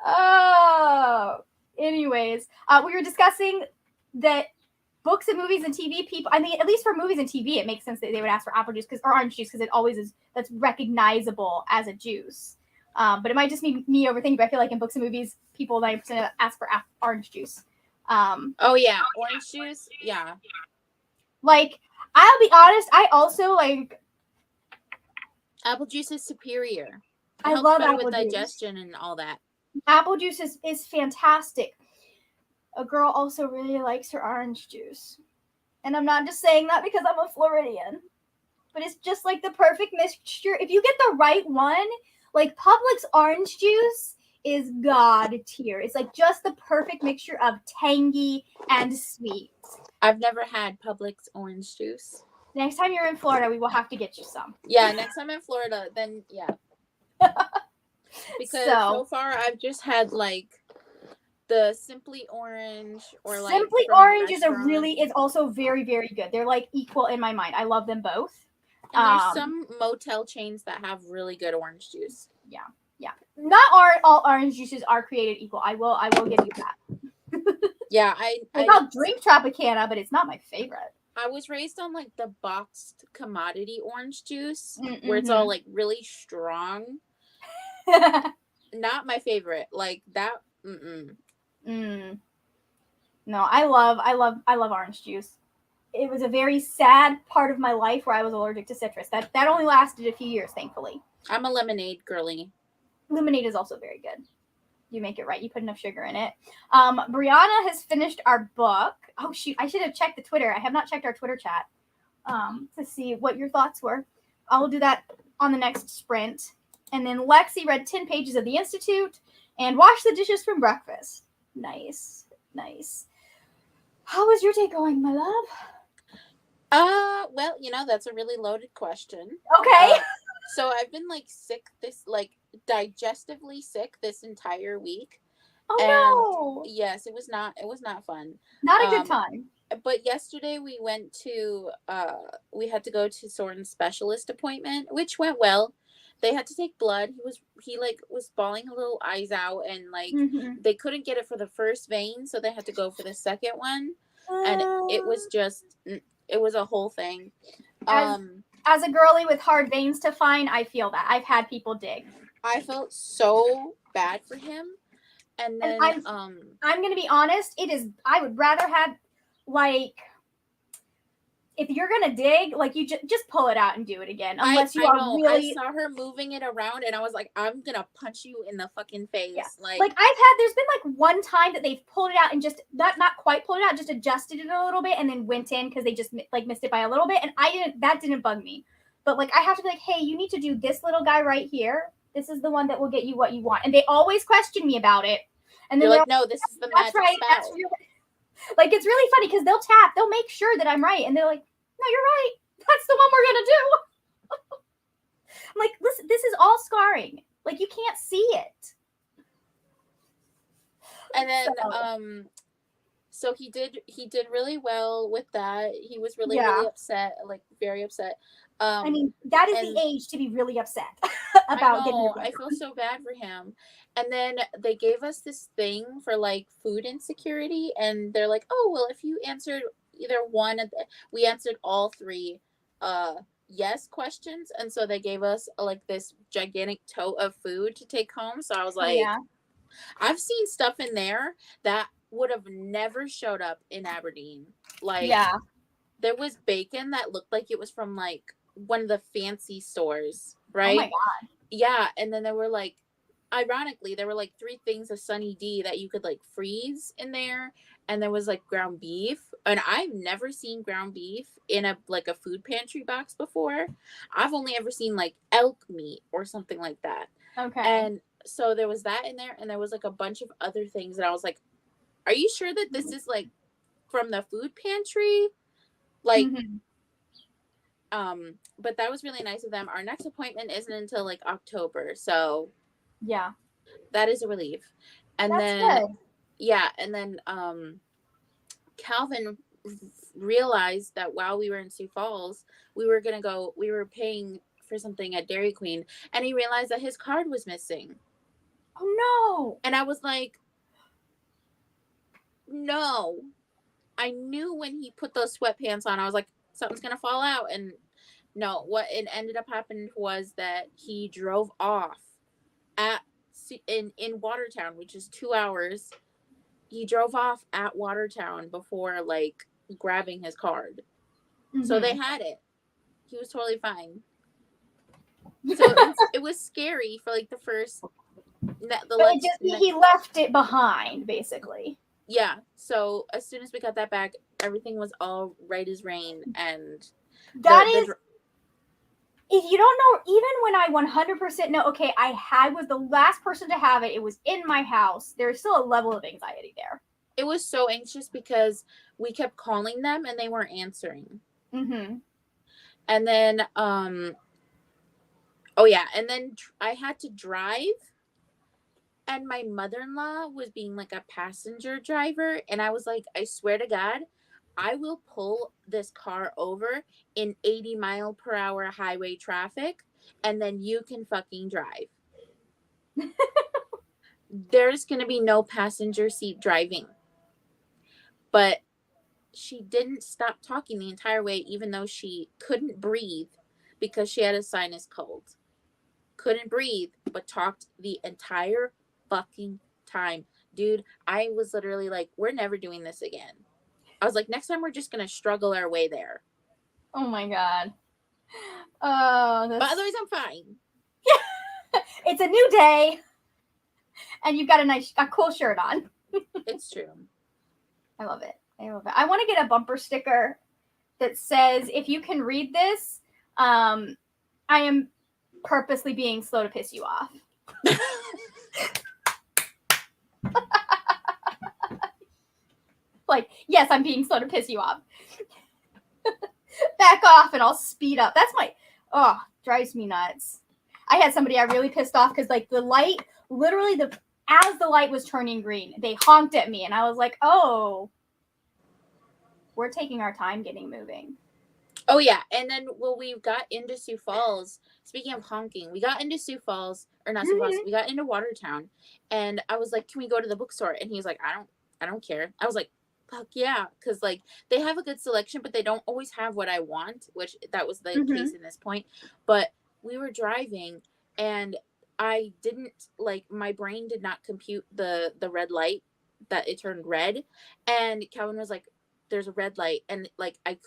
Speaker 1: Oh, anyways, we were discussing that books and movies and TV people, I mean, at least for movies and TV, it makes sense that they would ask for apple juice or orange juice because it always is, that's recognizable as a juice. But it might just be me overthinking, but I feel like in books and movies, people 90% ask for orange juice.
Speaker 2: Oh, yeah. Orange juice? Yeah.
Speaker 1: Like, I'll be honest, I also like...
Speaker 2: Apple juice is superior.
Speaker 1: I love apple
Speaker 2: with
Speaker 1: juice.
Speaker 2: Digestion and all that.
Speaker 1: Apple juice is fantastic. A girl also really likes her orange juice. And I'm not just saying that because I'm a Floridian. But it's just like the perfect mixture. If you get the right one, like Publix orange juice is god tier. It's like just the perfect mixture of tangy and sweet.
Speaker 2: I've never had Publix orange juice.
Speaker 1: Next time you're in Florida, we will have to get you some.
Speaker 2: Yeah, next time in Florida, then yeah. Because so far I've just had like the Simply Orange or like
Speaker 1: Simply Orange is also very, very good. They're like equal in my mind. I love them both.
Speaker 2: And there's some motel chains that have really good orange juice.
Speaker 1: Yeah. Not all orange juices are created equal. I will give you that.
Speaker 2: Yeah,
Speaker 1: I'll drink Tropicana, but it's not my favorite.
Speaker 2: I was raised on like the boxed commodity orange juice, where it's all like really strong. Not my favorite. Like that.
Speaker 1: No, I love orange juice. It was a very sad part of my life where I was allergic to citrus. That only lasted a few years, thankfully.
Speaker 2: I'm a lemonade girly.
Speaker 1: Lemonade is also very good. You make it right. You put enough sugar in it. Brianna has finished our book. Oh, shoot. I should have checked the Twitter. I have not checked our Twitter chat to see what your thoughts were. I will do that on the next sprint. And then Lexi read 10 pages of The Institute and washed the dishes from breakfast. Nice. How was your day going, my love?
Speaker 2: Well, that's a really loaded question.
Speaker 1: Okay.
Speaker 2: So I've been like sick digestively sick this entire week.
Speaker 1: Oh, no.
Speaker 2: Yes, it was not fun.
Speaker 1: Not a good time.
Speaker 2: But yesterday we went to we had to go to Soren's specialist appointment, which went well. They had to take blood. He was bawling a little eyes out, and like they couldn't get it for the first vein, so they had to go for the second one. And it was a whole thing.
Speaker 1: As a girly with hard veins to find, I feel that. I've had people dig.
Speaker 2: I felt so bad for him. And then
Speaker 1: I'm gonna be honest, I would rather have like if you're gonna dig, like you just pull it out and do it again, unless you
Speaker 2: I
Speaker 1: are
Speaker 2: know.
Speaker 1: really.
Speaker 2: I saw her moving it around, and I was like, I'm gonna punch you in the fucking face.
Speaker 1: Yeah.
Speaker 2: Like
Speaker 1: There's been like one time that they've pulled it out and just not quite pulled it out, just adjusted it a little bit and then went in because they just like missed it by a little bit, and that didn't bug me. But like I have to be like, hey, you need to do this little guy right here. This is the one that will get you what you want, and they always question me about it. And then
Speaker 2: you're like, no, this is the magic
Speaker 1: right.
Speaker 2: spell.
Speaker 1: That's really, like it's really funny because they'll make sure that I'm right, and they're like, no, you're right. That's the one we're gonna do. I'm like, listen, this is all scarring. Like you can't see it.
Speaker 2: And then so he did really well with that. He was really upset, like very upset.
Speaker 1: I mean, that is the age to be really upset about getting.
Speaker 2: I feel so bad for him. And then they gave us this thing for like food insecurity, and they're like, oh well, if you answered either one of we answered all three yes questions, and so they gave us like this gigantic tote of food to take home. So I was like, I've seen stuff in there that would have never showed up in Aberdeen. Like there was bacon that looked like it was from like one of the fancy stores, right?
Speaker 1: Oh my god.
Speaker 2: Yeah, and then there were like, ironically, there were like 3 things of Sunny D that you could like freeze in there, and there was like ground beef, and I've never seen ground beef in a like a food pantry box before. I've only ever seen like elk meat or something like that.
Speaker 1: Okay.
Speaker 2: And so there was that in there, and there was like a bunch of other things, and I was like, are you sure that this is like from the food pantry? Like but that was really nice of them. Our next appointment isn't until like October, so
Speaker 1: yeah,
Speaker 2: that is a relief. And
Speaker 1: that's
Speaker 2: then
Speaker 1: good.
Speaker 2: Yeah, and then Calvin realized that while we were in Sioux Falls, we were paying for something at Dairy Queen, and he realized that his card was missing.
Speaker 1: Oh no.
Speaker 2: And I was like, no. I knew when he put those sweatpants on, I was like, something's gonna fall out. And no, what it ended up happening was that he drove off in Watertown, which is 2 hours. He drove off at Watertown before like grabbing his card. So they had it. He was totally fine. So it was scary for like the first
Speaker 1: he left it behind, basically.
Speaker 2: Yeah. So as soon as we got that back, everything was all right as rain. And
Speaker 1: if you don't know, even when I 100% know, okay, I was the last person to have it. It was in my house. There's still a level of anxiety there.
Speaker 2: It was so anxious because we kept calling them and they weren't answering. And then, and then I had to drive. And my mother-in-law was being like a passenger driver. And I was like, I swear to God, I will pull this car over in 80-mile-per-hour highway traffic, and then you can fucking drive. There's going to be no passenger seat driving. But she didn't stop talking the entire way, even though she couldn't breathe because she had a sinus cold. Couldn't breathe, but talked the entire fucking time. Dude, I was literally like, we're never doing this again. I was like, next time we're just gonna struggle our way there.
Speaker 1: Oh my god. But
Speaker 2: otherwise I'm fine.
Speaker 1: It's a new day, and you've got a cool shirt on.
Speaker 2: It's true.
Speaker 1: I love it. I want to get a bumper sticker that says, if you can read this, I am purposely being slow to piss you off. Like, yes, I'm being slow to piss you off. Back off and I'll speed up. Drives me nuts. I had somebody I really pissed off because like the light, literally as the light was turning green, they honked at me and I was like, oh, we're taking our time getting moving.
Speaker 2: Oh yeah. And then we got into Sioux Falls, speaking of honking, we got into Sioux Falls, or not Sioux Falls, we got into Watertown, and I was like, can we go to the bookstore? And he was like, I don't care. I was like, fuck yeah, because like they have a good selection, but they don't always have what I want, which that was the case in this point. But we were driving, and I didn't my brain did not compute the red light that it turned red, and Calvin was like, there's a red light, and like I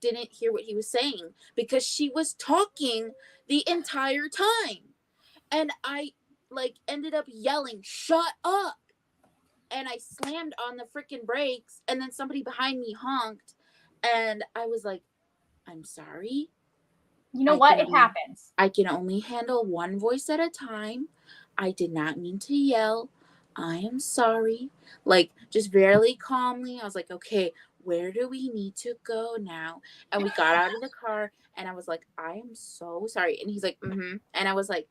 Speaker 2: didn't hear what he was saying because she was talking the entire time, and I like ended up yelling, "Shut up!" And I slammed on the freaking brakes, and then somebody behind me honked, and I was like, "I'm sorry."
Speaker 1: You know what? It
Speaker 2: only,
Speaker 1: happens.
Speaker 2: I can only handle one voice at a time. I did not mean to yell. I am sorry. Like, just very calmly. I was like, okay, where do we need to go now? And we got out of the car, and I was like, I am so sorry. And he's like, mm-hmm. And I was like,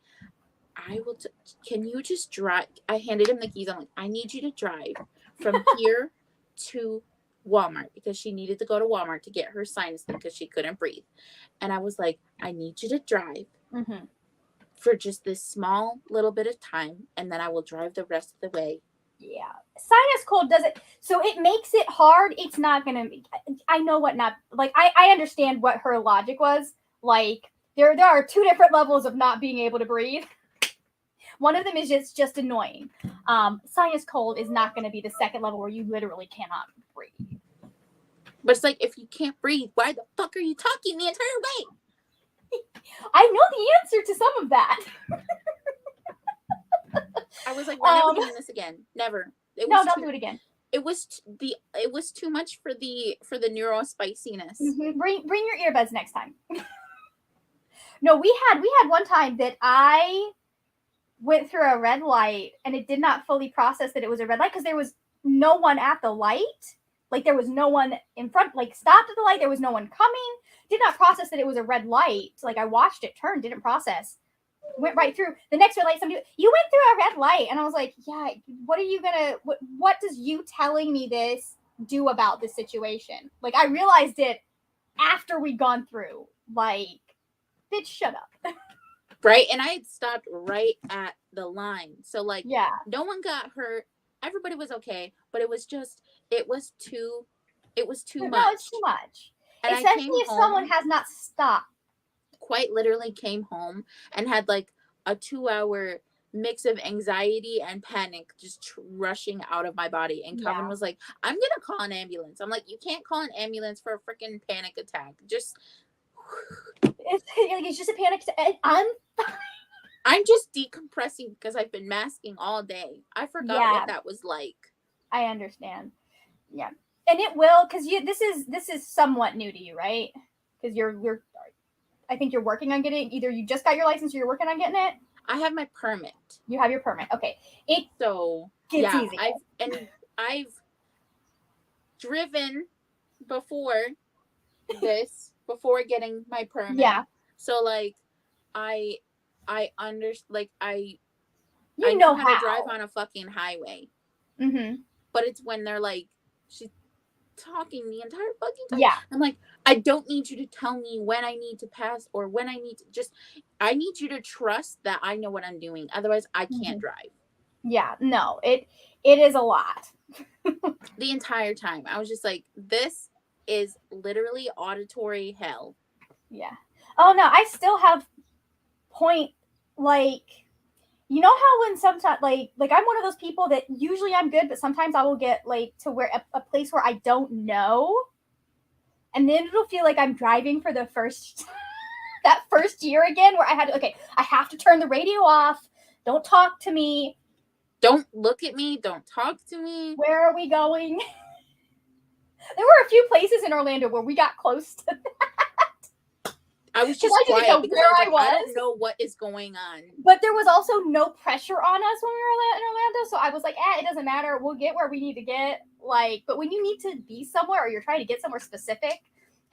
Speaker 2: can you just drive? I handed him the keys. I'm like, I need you to drive from here to Walmart, because she needed to go to Walmart to get her sinus thing because she couldn't breathe. And I was like, I need you to drive for just this small little bit of time, and then I will drive the rest of the way.
Speaker 1: Yeah. Sinus cold does it. So it makes it hard. It's not going to, I know what not, like, I understand what her logic was. Like, there are two different levels of not being able to breathe. One of them is just annoying. Sinus cold is not going to be the second level where you literally cannot breathe.
Speaker 2: But it's like, if you can't breathe, why the fuck are you talking the entire way?
Speaker 1: I know the answer to some of that.
Speaker 2: I was like, we're never doing this again. Never.
Speaker 1: Don't do it again.
Speaker 2: It was too much for the neurospiciness.
Speaker 1: Bring your earbuds next time. No, we had one time that I went through a red light and it did not fully process that it was a red light because there was no one at the light. Like, there was no one in front, like, stopped at the light. There was no one coming. Did not process that it was a red light. Like, I watched it turn, didn't process. Went right through. The next red light, somebody, you went through a red light. And I was like, yeah, what are you gonna, what does you telling me this do about this situation? Like, I realized it after we'd gone through. Like, bitch, shut up.
Speaker 2: Right? And I had stopped right at the line. So, like,
Speaker 1: yeah,
Speaker 2: no one got hurt. Everybody was okay. But it was too much.
Speaker 1: No, it's too much. And especially if someone has not stopped.
Speaker 2: Quite literally came home and had like a 2-hour mix of anxiety and panic just rushing out of my body. And Kevin was like, I'm going to call an ambulance. I'm like, you can't call an ambulance for a freaking panic attack. Just.
Speaker 1: It's just a panic attack.
Speaker 2: I'm just decompressing because I've been masking all day. I forgot what that was like.
Speaker 1: I understand. Yeah. And it will, because this is somewhat new to you, right? Because you're I think you're working on getting, either you just got your license or you're working on getting it.
Speaker 2: I have my permit.
Speaker 1: You have your permit. Okay. It's easy.
Speaker 2: I've driven before this, before getting my permit.
Speaker 1: Yeah.
Speaker 2: So like I
Speaker 1: you know
Speaker 2: how to drive on a fucking highway. But it's when they're like, she's talking the entire fucking time.
Speaker 1: Yeah.
Speaker 2: I'm like, I don't need you to tell me when I need to pass or when I need to I need you to trust that I know what I'm doing. Otherwise I can't drive.
Speaker 1: Yeah, no, it is a lot.
Speaker 2: The entire time. I was just like, this is literally auditory hell.
Speaker 1: Yeah. Oh no, I still have point, like, you know how when sometimes like I'm one of those people that usually I'm good, but sometimes I will get like to where a place where I don't know, and then it'll feel like I'm driving for the first that first year again, where I had to, I have to turn the radio off. Don't talk to me.
Speaker 2: Don't look at me. Don't talk to me.
Speaker 1: Where are we going? There were a few places in Orlando where we got close to that.
Speaker 2: I was just quiet because I don't know what is going on.
Speaker 1: But there was also no pressure on us when we were in Orlando. So I was like, it doesn't matter. We'll get where we need to get. Like, but when you need to be somewhere or you're trying to get somewhere specific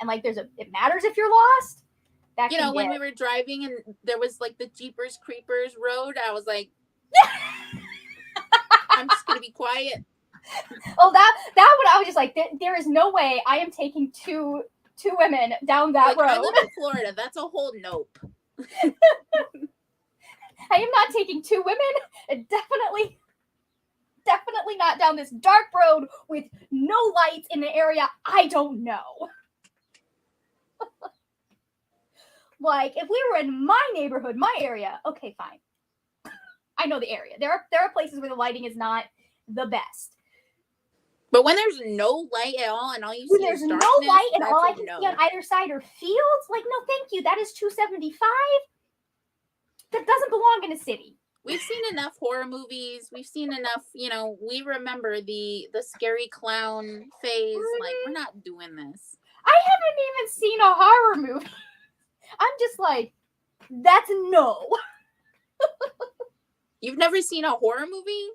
Speaker 1: and like it matters if you're lost.
Speaker 2: When we were driving and there was like the Jeepers Creepers road, I was like, I'm just going to be quiet.
Speaker 1: Oh, that one, I was just like, there is no way I am taking two women down that road.
Speaker 2: I live in Florida. That's a whole nope.
Speaker 1: I am not taking two women. Definitely not down this dark road with no lights in an area I don't know. Like, if we were in my neighborhood, my area, okay, fine. I know the area. There are places where the lighting is not the best.
Speaker 2: But when there's no light at all and all you
Speaker 1: When
Speaker 2: see
Speaker 1: there's
Speaker 2: is
Speaker 1: no
Speaker 2: darkness,
Speaker 1: light and
Speaker 2: that's
Speaker 1: all I
Speaker 2: a
Speaker 1: can
Speaker 2: no.
Speaker 1: see on either side are fields, like, no, thank you. That is $2.75. That doesn't belong in a city.
Speaker 2: We've seen enough horror movies. We've seen enough, we remember the scary clown phase. Like, we're not doing this.
Speaker 1: I haven't even seen a horror movie. I'm just like, that's no.
Speaker 2: You've never seen a horror movie?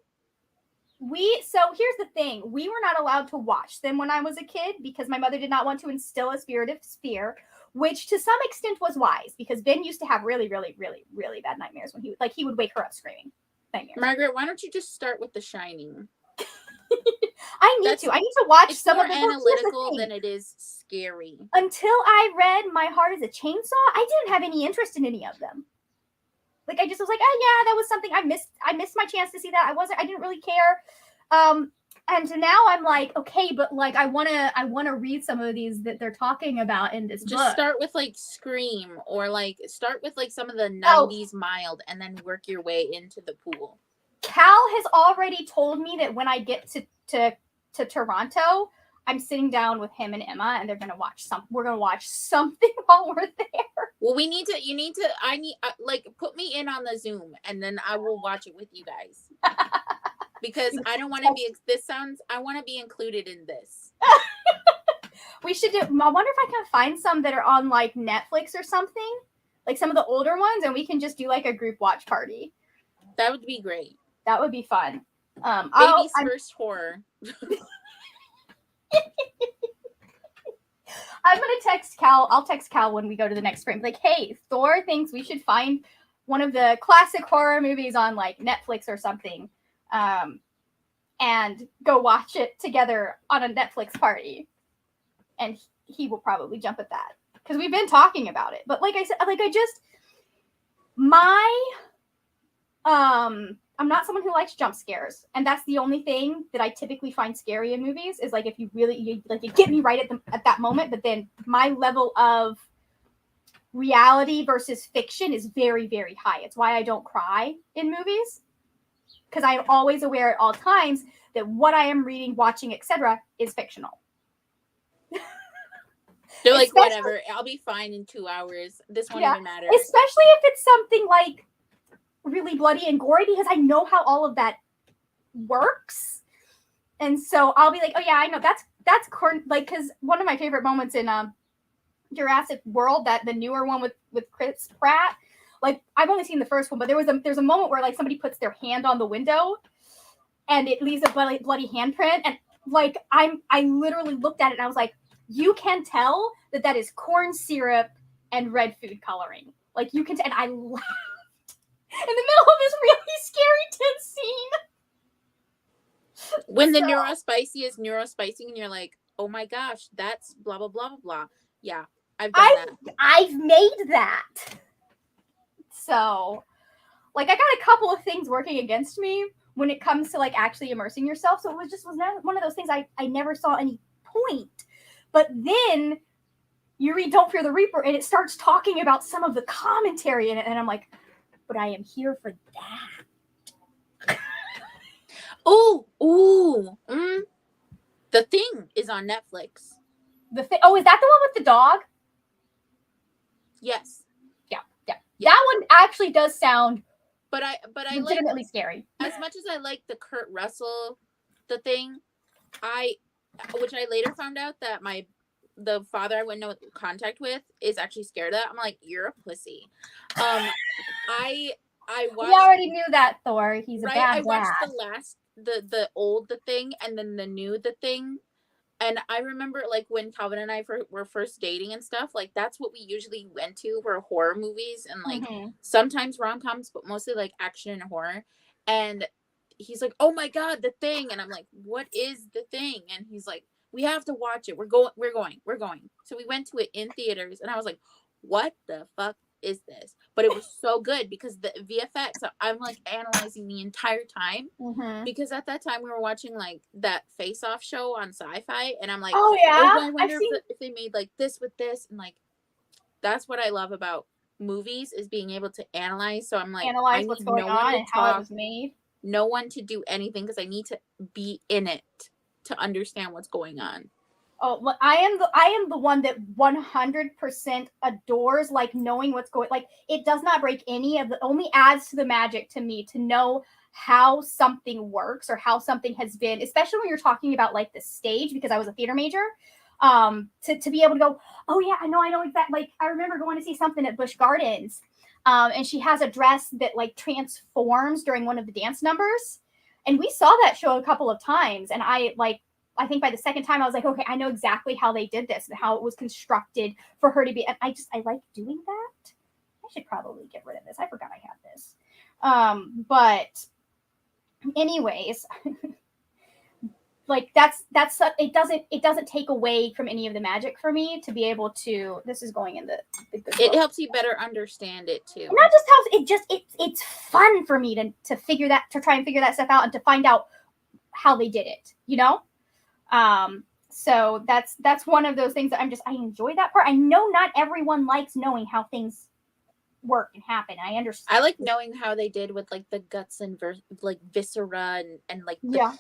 Speaker 1: So here's the thing. We were not allowed to watch them when I was a kid because my mother did not want to instill a spirit of fear, which to some extent was wise because Ben used to have really, really, really, really bad nightmares when he would wake her up screaming. Nightmares.
Speaker 2: Margaret, why don't you just start with The Shining?
Speaker 1: I need to watch
Speaker 2: it's
Speaker 1: some
Speaker 2: more
Speaker 1: of the
Speaker 2: analytical than it is scary.
Speaker 1: Until I read My Heart is a Chainsaw, I didn't have any interest in any of them. Like I just was like, oh yeah, that was something I missed my chance to see that. I didn't really care. And now I'm like, okay, but like I wanna read some of these that they're talking about in this book.
Speaker 2: Just start with like Scream or like start with like some of the 90s mild and then work your way into the pool.
Speaker 1: Cal has already told me that when I get to Toronto, I'm sitting down with him and Emma and we're gonna watch something while we're there.
Speaker 2: Well, put me in on the Zoom and then I will watch it with you guys. Because I don't want to I want to be included in this.
Speaker 1: We should do, I wonder if I can find some that are on like Netflix or something, like some of the older ones, and we can just do like a group watch party.
Speaker 2: That would be great.
Speaker 1: That would be fun.
Speaker 2: Baby's first horror.
Speaker 1: I'm gonna text Cal. I'll text Cal when we go to the next frame. Like, hey, Thor thinks we should find one of the classic horror movies on like Netflix or something, and go watch it together on a Netflix party. And he will probably jump at that because we've been talking about it. But like I said, I'm not someone who likes jump scares, and that's the only thing that I typically find scary in movies is like if you get me right at that moment, but then my level of reality versus fiction is very, very high. It's why I don't cry in movies because I am always aware at all times that what I am reading, watching, etc., is fictional.
Speaker 2: They're like, whatever, I'll be fine in 2 hours. This won't even matter.
Speaker 1: Especially if it's something like really bloody and gory because I know how all of that works. And so I'll be like, oh yeah, I know that's like, because one of my favorite moments in Jurassic World, that the newer one with Chris Pratt, like I've only seen the first one, but there's a moment where like somebody puts their hand on the window and it leaves a bloody handprint, and like I literally looked at it and I was like, you can tell that is corn syrup and red food coloring. Like you can and I laughed in the middle of this really scary tense scene.
Speaker 2: When the neurospicy is neurospicing and you're like, oh my gosh, that's blah, blah, blah, blah, blah. Yeah, I've done that.
Speaker 1: I've made that. So, like, I got a couple of things working against me when it comes to, like, actually immersing yourself. So it was not one of those things I never saw any point. But then you read Don't Fear the Reaper and it starts talking about some of the commentary in it. And I'm like, but I am here for that.
Speaker 2: The Thing is on Netflix.
Speaker 1: Oh, is that the one with the dog?
Speaker 2: Yes.
Speaker 1: Yeah. That one actually does sound
Speaker 2: but I
Speaker 1: legitimately scary.
Speaker 2: As much as I like the Kurt Russell The Thing, which I later found out that the father I went into contact with is actually scared of that. I'm like, you're a pussy. I watched.
Speaker 1: We already knew that, Thor. He's a bad dad.
Speaker 2: I watched the old The Thing and then the new The Thing, and I remember like when Calvin and I were first dating and stuff. Like that's what we usually went to for horror movies and like sometimes rom-coms, but mostly like action and horror. And he's like, oh my god, The Thing, and I'm like, what is The Thing? And he's like, we have to watch it. We're going. So we went to it in theaters, and I was like, what the fuck is this? But it was so good because the VFX, I'm like analyzing the entire time because at that time we were watching like that Face Off show on Sci-Fi, and I'm like,
Speaker 1: oh yeah,
Speaker 2: I wonder if they made like this with this, and like that's what I love about movies is being able to analyze. So I'm like,
Speaker 1: analyze what's going on and how it was made.
Speaker 2: No one to do anything because I need to be in it. to understand what's going on.
Speaker 1: Oh, well, I am the one that 100% adores like knowing what's going. Like it does not break any of the. Only adds to the magic to me to know how something works or how something has been, especially when you're talking about like the stage, because I was a theater major. To be able to go, oh yeah, I know exactly. Like I remember going to see something at Busch Gardens, and she has a dress that like transforms during one of the dance numbers, and we saw that show a couple of times, and I think by the second time I was like, okay, I know exactly how they did this and how it was constructed for her to be. And I like doing that. I should probably get rid of this. I forgot I had this. But anyways, like that's it doesn't take away from any of the magic for me to be able to. This is going in the
Speaker 2: it helps you better understand it too.
Speaker 1: And not just helps, it's fun for me to try and figure that stuff out and to find out how they did it, you know? So that's one of those things that I enjoy that part. I know not everyone likes knowing how things work and happen. I understand.
Speaker 2: I like knowing how they did with like the guts and like viscera and like the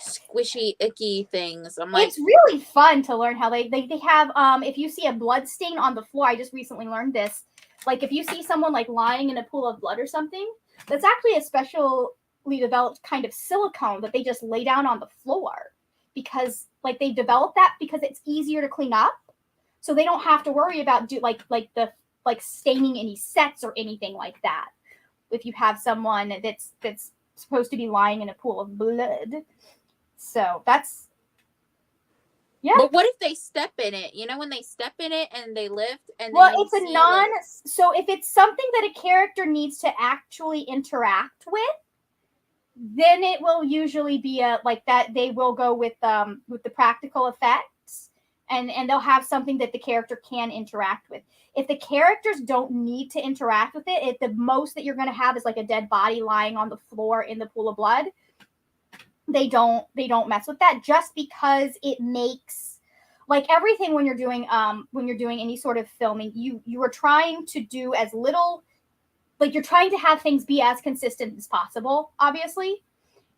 Speaker 2: squishy icky things. I'm like,
Speaker 1: it's really fun to learn how they have if you see a blood stain on the floor, I just recently learned this. Like if you see someone like lying in a pool of blood or something, that's actually a specially developed kind of silicone that they just lay down on the floor. Because like they developed that because it's easier to clean up, so they don't have to worry about staining any sets or anything like that. If you have someone that's supposed to be lying in a pool of blood, so that's
Speaker 2: But what if they step in it? You know, when they step in it and they lift and
Speaker 1: well, it's a non. So if it's something that a character needs to actually interact with, then it will usually be like that. They will go with the practical effects, and they'll have something that the character can interact with. If the characters don't need to interact with it, the most that you're going to have is like a dead body lying on the floor in the pool of blood. They don't mess with that, just because it makes, like everything when you're doing any sort of filming, you are trying to do as little. Like you're trying to have things be as consistent as possible, obviously.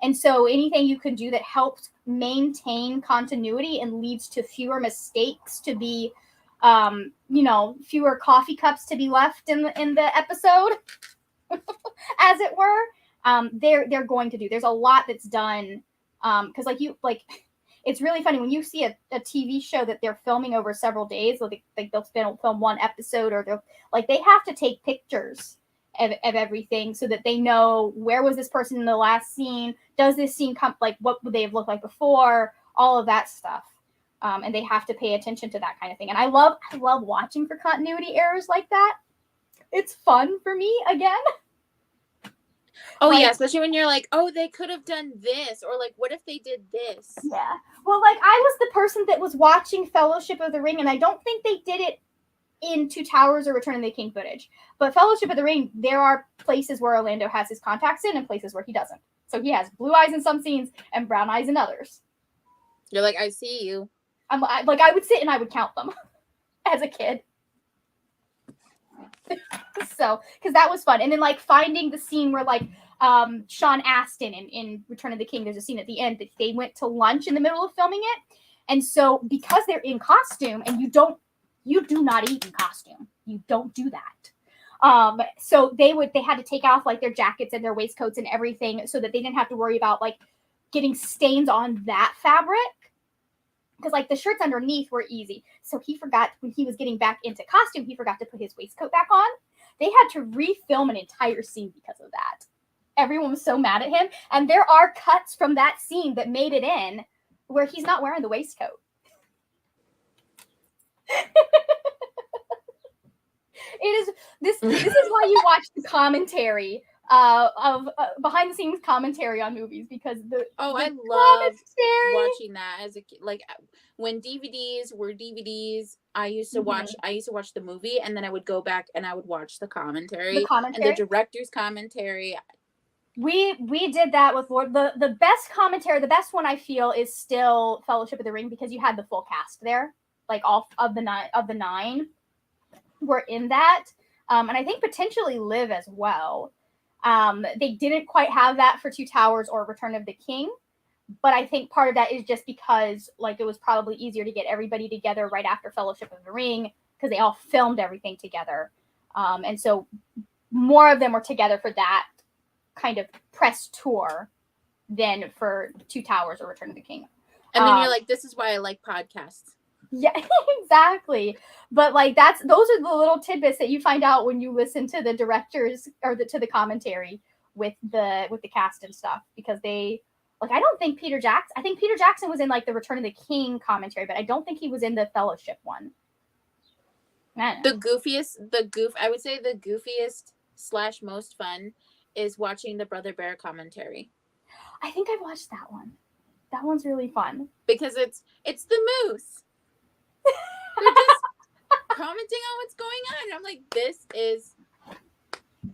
Speaker 1: And so anything you can do that helps maintain continuity and leads to fewer mistakes to be, fewer coffee cups to be left in the episode, as it were, they're going to do. There's a lot that's done. Cause it's really funny when you see a TV show that they're filming over several days, like they'll film one episode, or they have to take pictures of everything so that they know where was this person in the last scene, does this scene come, like what would they have looked like before, all of that stuff, and they have to pay attention to that kind of thing. And I love watching for continuity errors like that. It's fun for me again.
Speaker 2: Oh yeah, especially when you're like, oh, they could have done this, or like, what if they did this?
Speaker 1: Yeah, well, like I was the person that was watching Fellowship of the Ring, and I don't think they did it in Two Towers or Return of the King footage. But Fellowship of the Ring, there are places where Orlando has his contacts in and places where he doesn't. So he has blue eyes in some scenes and brown eyes in others.
Speaker 2: You're like, I see you.
Speaker 1: I would sit and I would count them as a kid. So, because that was fun. And then like finding the scene where like Sean Astin in Return of the King, there's a scene at the end that they went to lunch in the middle of filming it. And so because they're in costume and you do not eat in costume. You don't do that. So they had to take off like their jackets and their waistcoats and everything so that they didn't have to worry about like getting stains on that fabric. Because like the shirts underneath were easy. So he forgot, when he was getting back into costume, he forgot to put his waistcoat back on. They had to refilm an entire scene because of that. Everyone was so mad at him. And there are cuts from that scene that made it in where he's not wearing the waistcoat. This is why you watch the commentary of behind the scenes commentary on movies, because
Speaker 2: I love watching that as a kid. Like when DVDs were DVDs, I used to watch the movie, and then I would go back and I would watch the commentary and the director's commentary.
Speaker 1: We did that with Lord. The best commentary, the best one I feel is still Fellowship of the Ring, because you had the full cast there, like all of the nine were in that, and I think potentially Liv as well. They didn't quite have that for Two Towers or Return of the King, But I think part of that is just because like it was probably easier to get everybody together right after Fellowship of the Ring because they all filmed everything together. And so more of them were together for that kind of press tour than for Two Towers or Return of the King.
Speaker 2: And then you're like, this is why I like podcasts.
Speaker 1: Yeah, exactly. But like those are the little tidbits that you find out when you listen to the directors or to the commentary with the cast and stuff, because they like, I don't think I think Peter Jackson was in like the Return of the King commentary, but I don't think he was in the Fellowship one. I would say the goofiest / most fun is watching the Brother Bear commentary. I think I've watched that one. That one's really fun.
Speaker 2: Because it's the moose. They're just commenting on what's going on. And I'm like, this is...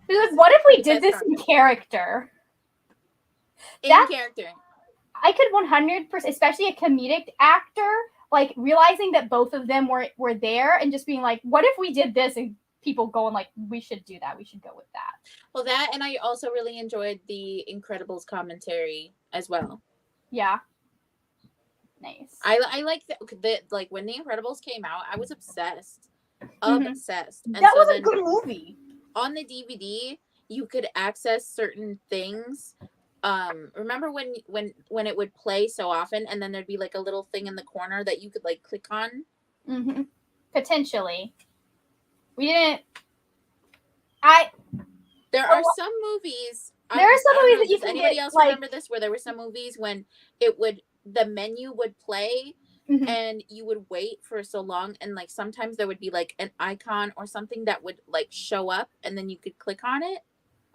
Speaker 1: What if we did this in character?
Speaker 2: Character.
Speaker 1: I could 100%, especially a comedic actor, like realizing that both of them were there and just being like, what if we did this? And people going like, we should do that. We should go with that.
Speaker 2: Well, that, and I also really enjoyed the Incredibles commentary as well.
Speaker 1: Yeah. Nice.
Speaker 2: I like that. Like when the Incredibles came out, I was obsessed. Obsessed.
Speaker 1: And that was a good movie.
Speaker 2: On the DVD, you could access certain things. Remember when it would play so often, and then there'd be like a little thing in the corner that you could like click on?
Speaker 1: Mm-hmm. Potentially. We didn't.
Speaker 2: There are some movies.
Speaker 1: There are some movies that you can
Speaker 2: anybody
Speaker 1: get,
Speaker 2: else
Speaker 1: like,
Speaker 2: remember this? Where there were some movies when the menu would play, and you would wait for so long, and like sometimes there would be like an icon or something that would like show up, and then you could click on it.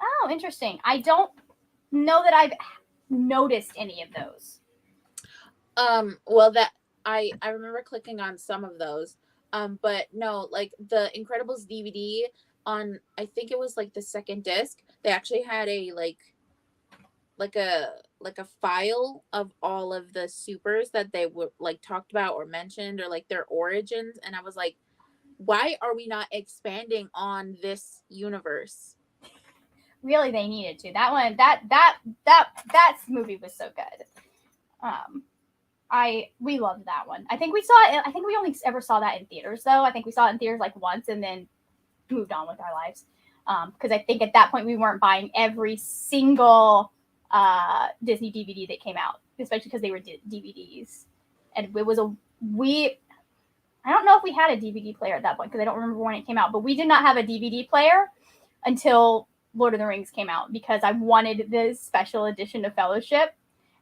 Speaker 1: Oh, interesting. I don't know that I've noticed any of those.
Speaker 2: Well, that I remember clicking on some of those. But no, like the Incredibles DVD on, I think it was like the second disc, they actually had a like a file of all of the supers that they were like talked about or mentioned, or like their origins, and I was like, why are we not expanding on this universe?
Speaker 1: Really, they needed to. That one, that movie was so good. We loved that one. I think we saw it. I think we only ever saw that in theaters, though. I think we saw it in theaters like once, and then moved on with our lives. Because I think at that point we weren't buying every single Disney DVD that came out, especially because they were DVDs, and it was I don't know if we had a DVD player at that point because I don't remember when it came out, but we did not have a DVD player until Lord of the Rings came out, because I wanted this special edition of Fellowship,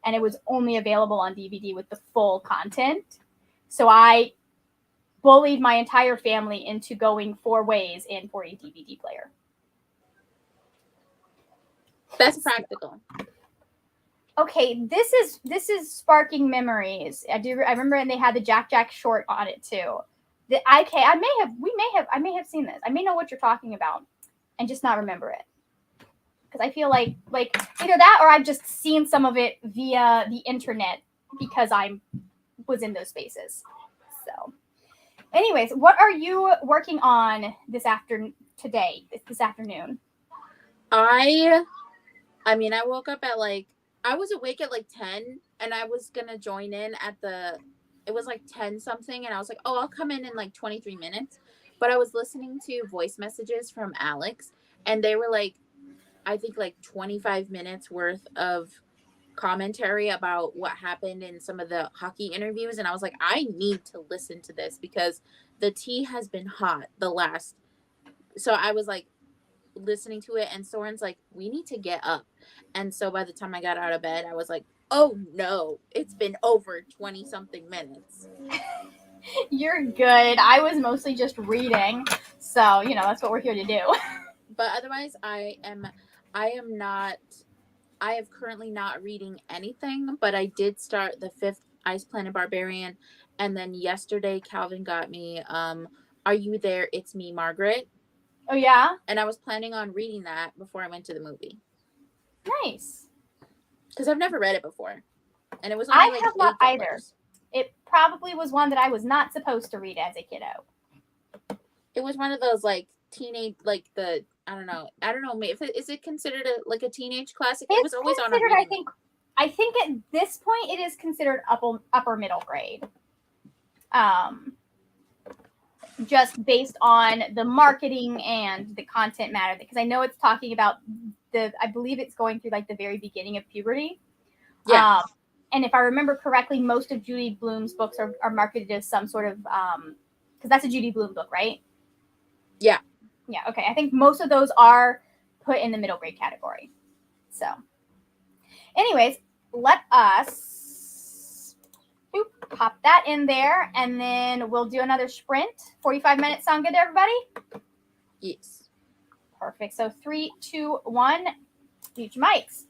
Speaker 1: and it was only available on DVD with the full content. So I bullied my entire family into going 4 ways in for a DVD player.
Speaker 2: That's practical.
Speaker 1: Okay, this is sparking memories. I remember, and they had the Jack Jack short on it too. I may have seen this. I may know what you're talking about, and just not remember it. Because I feel like either that or I've just seen some of it via the internet because I was in those spaces. So, anyways, what are you working on this afternoon?
Speaker 2: I mean, I woke up at I was awake at 10, and I was gonna join in it was 10 something, and I was like, oh, I'll come in 23 minutes. But I was listening to voice messages from Alex, and they were I think 25 minutes worth of commentary about what happened in some of the hockey interviews. And I was like, I need to listen to this because the tea has been hot so I was listening to it, and Soren's we need to get up. And so by the time I got out of bed, I was like, oh no, it's been over 20 something minutes.
Speaker 1: You're good. I was mostly just reading. So, that's what we're here to do.
Speaker 2: But otherwise, I am currently not reading anything, but I did start the 5th Ice Planet Barbarian. And then yesterday, Calvin got me, Are You There? It's Me, Margaret.
Speaker 1: Oh, yeah?
Speaker 2: And I was planning on reading that before I went to the movie.
Speaker 1: Nice.
Speaker 2: Because I've never read it before. And it was only
Speaker 1: I have not either. It probably was one that I was not supposed to read as a kiddo.
Speaker 2: It was one of those teenage, I don't know. Is it considered a teenage classic? It was always on our reading.
Speaker 1: I think at this point it is considered upper middle grade. Just based on the marketing and the content matter, because I know it's talking about I believe it's going through like the very beginning of puberty.
Speaker 2: Yeah.
Speaker 1: And if I remember correctly, most of Judy Blume's books are marketed as some sort of, because that's a Judy Blume book, right?
Speaker 2: Yeah.
Speaker 1: Yeah, okay. I think most of those are put in the middle grade category. So, anyways, let us pop that in there, and then we'll do another sprint. 45 minutes sound good to everybody?
Speaker 2: Yes.
Speaker 1: Perfect. So 3, 2, 1. Mute your mics.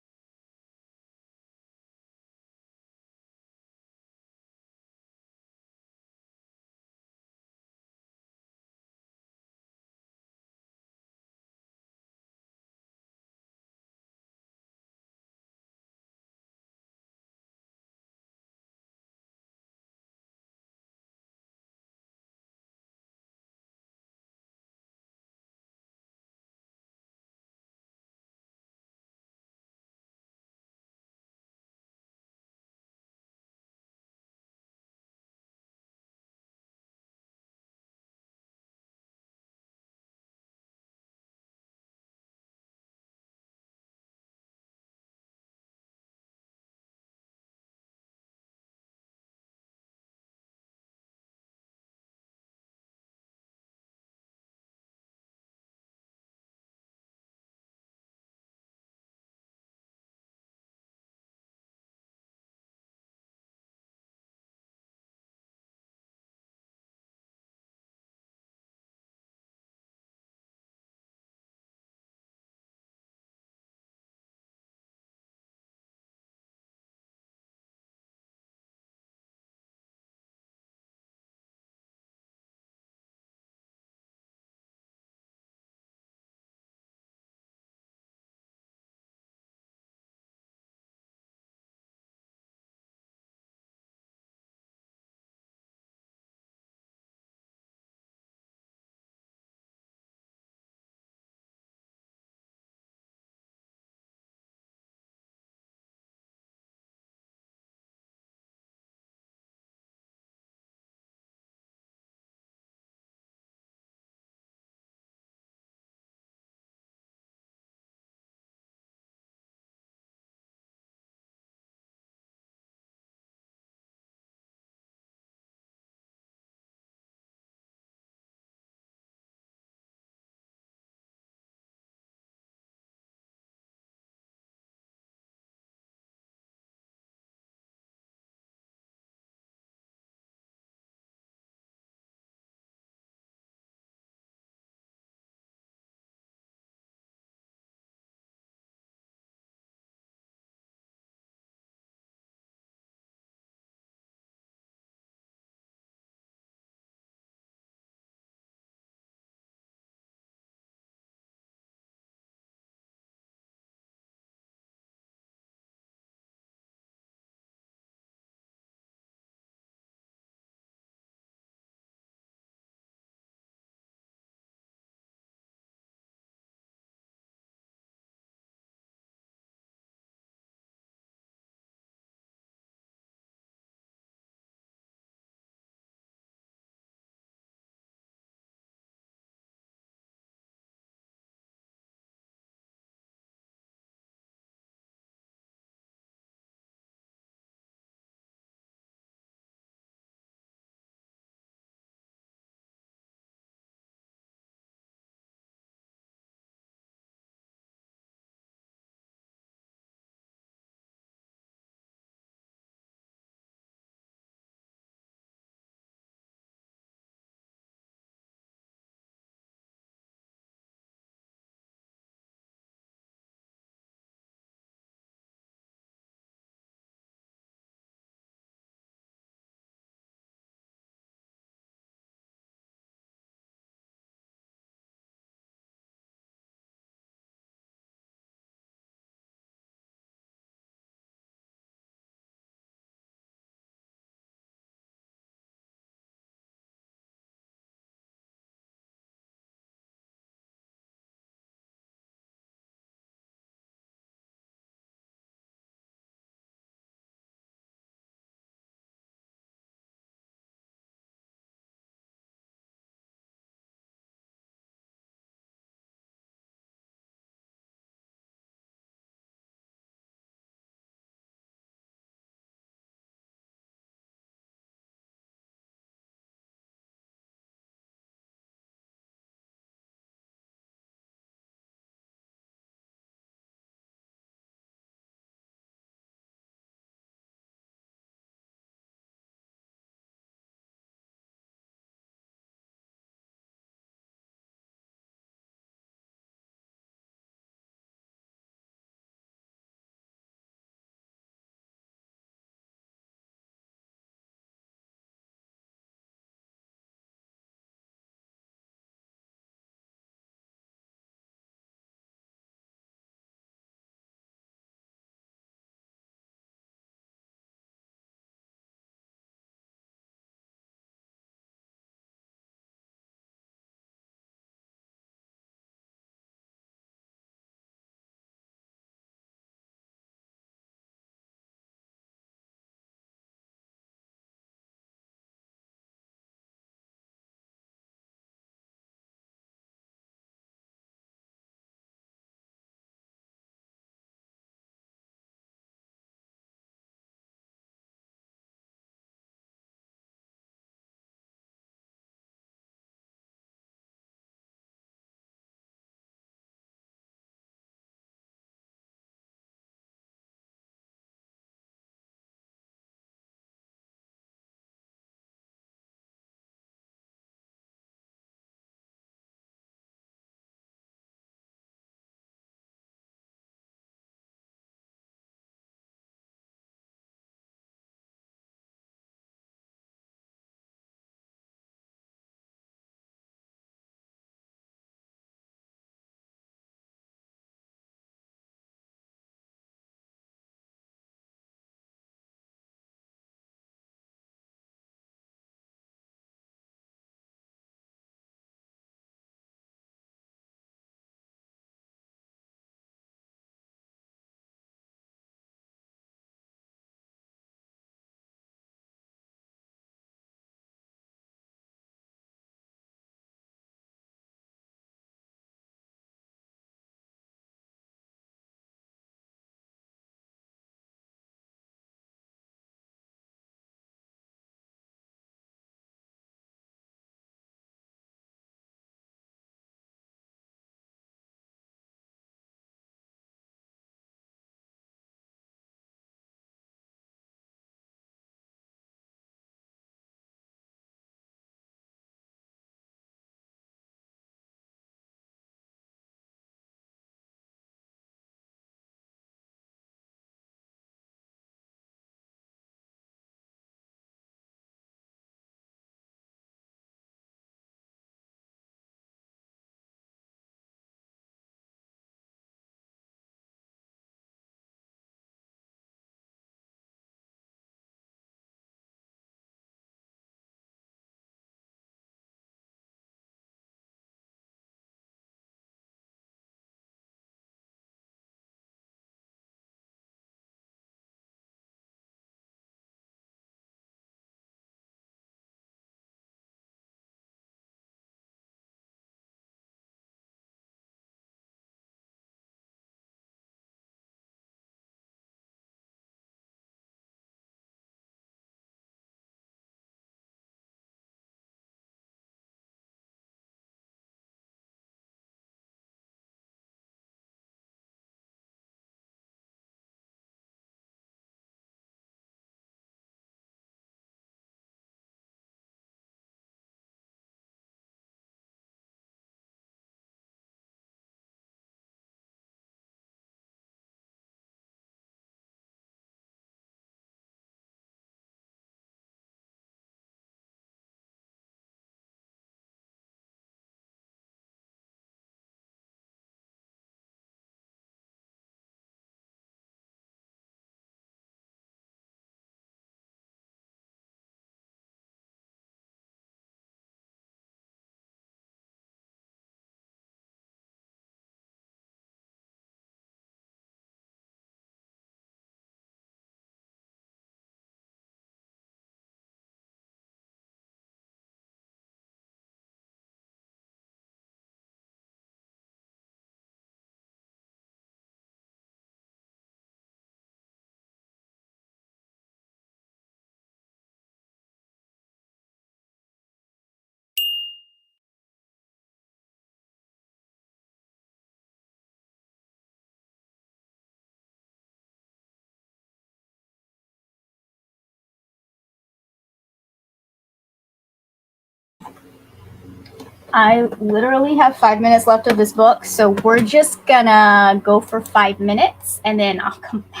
Speaker 1: I literally have 5 minutes left of this book, so we're just gonna go for 5 minutes and then I'll come back.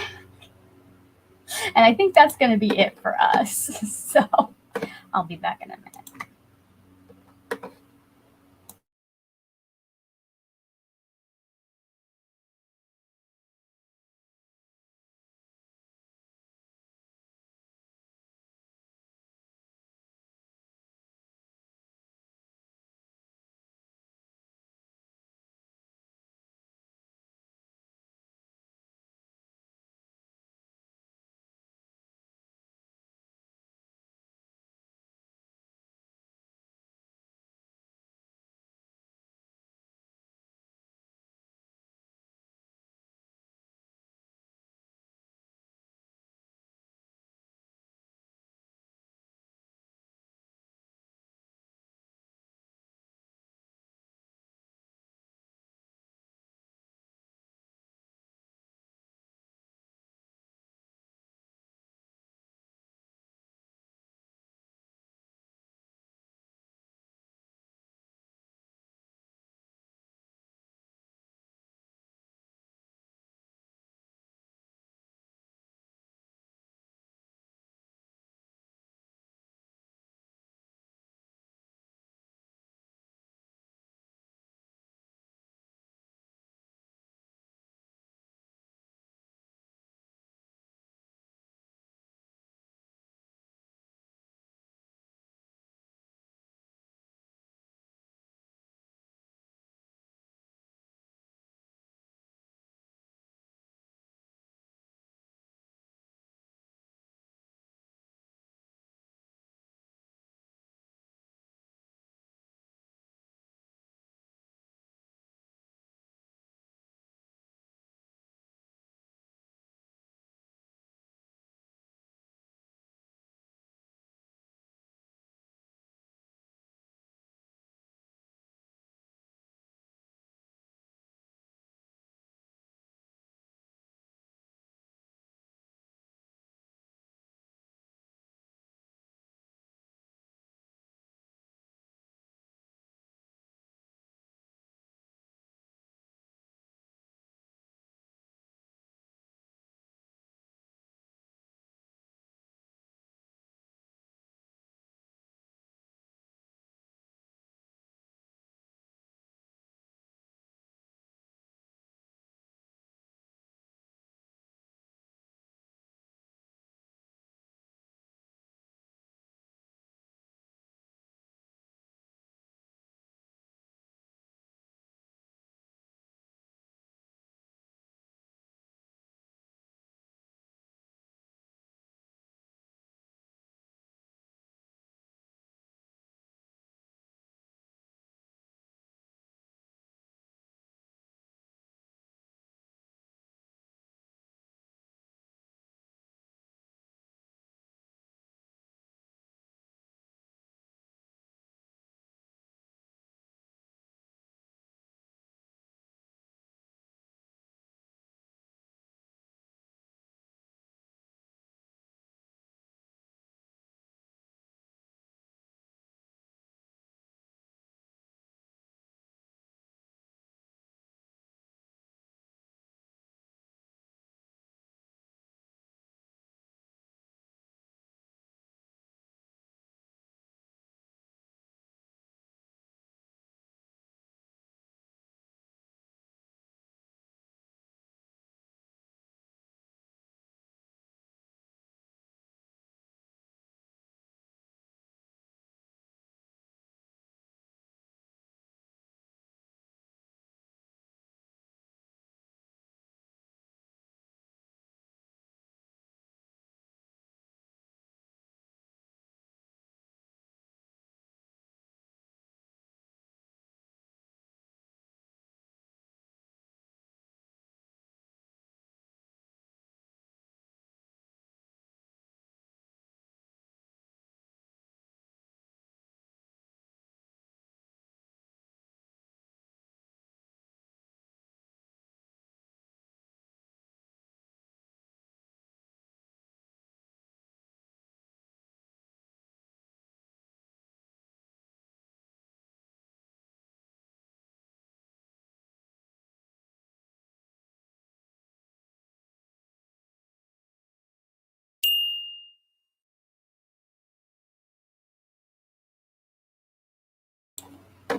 Speaker 1: And I think that's gonna be it for us. So I'll be back in a minute.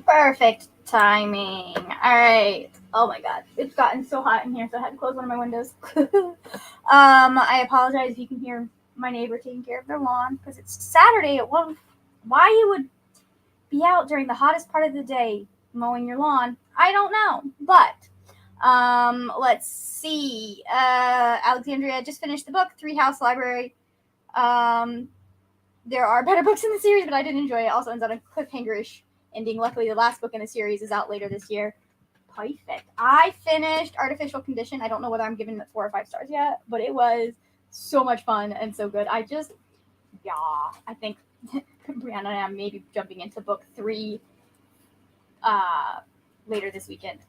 Speaker 1: Perfect timing. All right. Oh my god, it's gotten so hot in here, so I had to close one of my windows. I apologize if you can hear my neighbor taking care of their lawn because it's Saturday at 1. Why you would be out during the hottest part of the day mowing your lawn, I don't know. But let's see. Alexandria just finished the book, Three House Library. There are better books in the series, but I did enjoy it. Also ends on a cliffhanger-ish ending. Luckily, the last book in the series is out later this year. Perfect. I finished Artificial Condition. I don't know whether I'm giving it 4 or 5 stars yet, but it was so much fun and so good. I think Brianna and I may be jumping into book 3 later this weekend.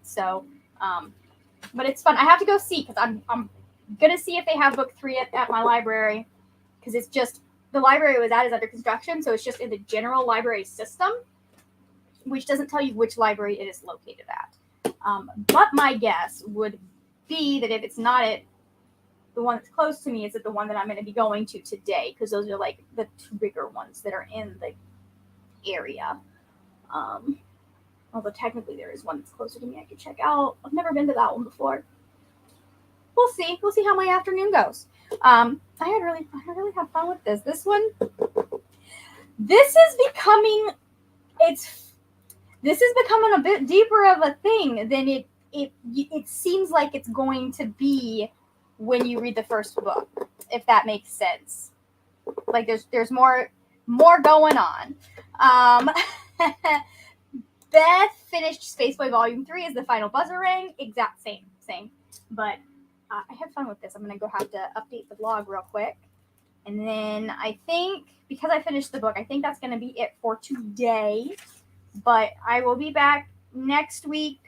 Speaker 1: So, but it's fun. I have to go see because I'm gonna see if they have book 3 at my library because it's just the library it was at is under construction, so it's just in the general library system, which doesn't tell you which library it is located at. But my guess would be that if it's not at the one that's close to me, it's at the one that I'm going to be going to today, because those are like the 2 bigger ones that are in the area. Although technically there is one that's closer to me I could check out. I've never been to that one before. We'll see. We'll see how my afternoon goes. I really have fun with this. This one, this is becoming a bit deeper of a thing than it seems like it's going to be when you read the first book, if that makes sense. Like there's more going on. Beth finished Spaceboy Volume 3 as the final buzzer rang. Exact same. But I had fun with this. I'm going to go have to update the blog real quick. And then I think, because I finished the book, I think that's going to be it for today. But I will be back next week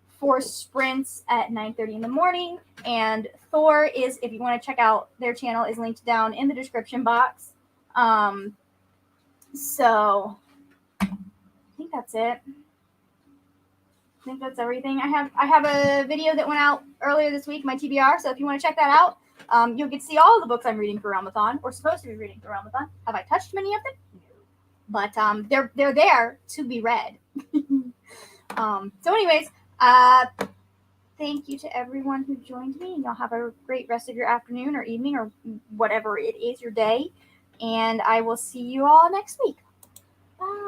Speaker 1: for sprints at 9:30 in the morning. And Thor is, if you want to check out their channel, is linked down in the description box. So I think that's it. I think that's everything. I have a video that went out earlier this week, my TBR. So if you want to check that out, you'll get to see all of the books I'm reading for Ramathon, or supposed to be reading for Ramathon. Have I touched many of them? No. But they're there to be read. So anyways, thank you to everyone who joined me. And y'all have a great rest of your afternoon or evening or whatever it is, your day. And I will see you all next week. Bye.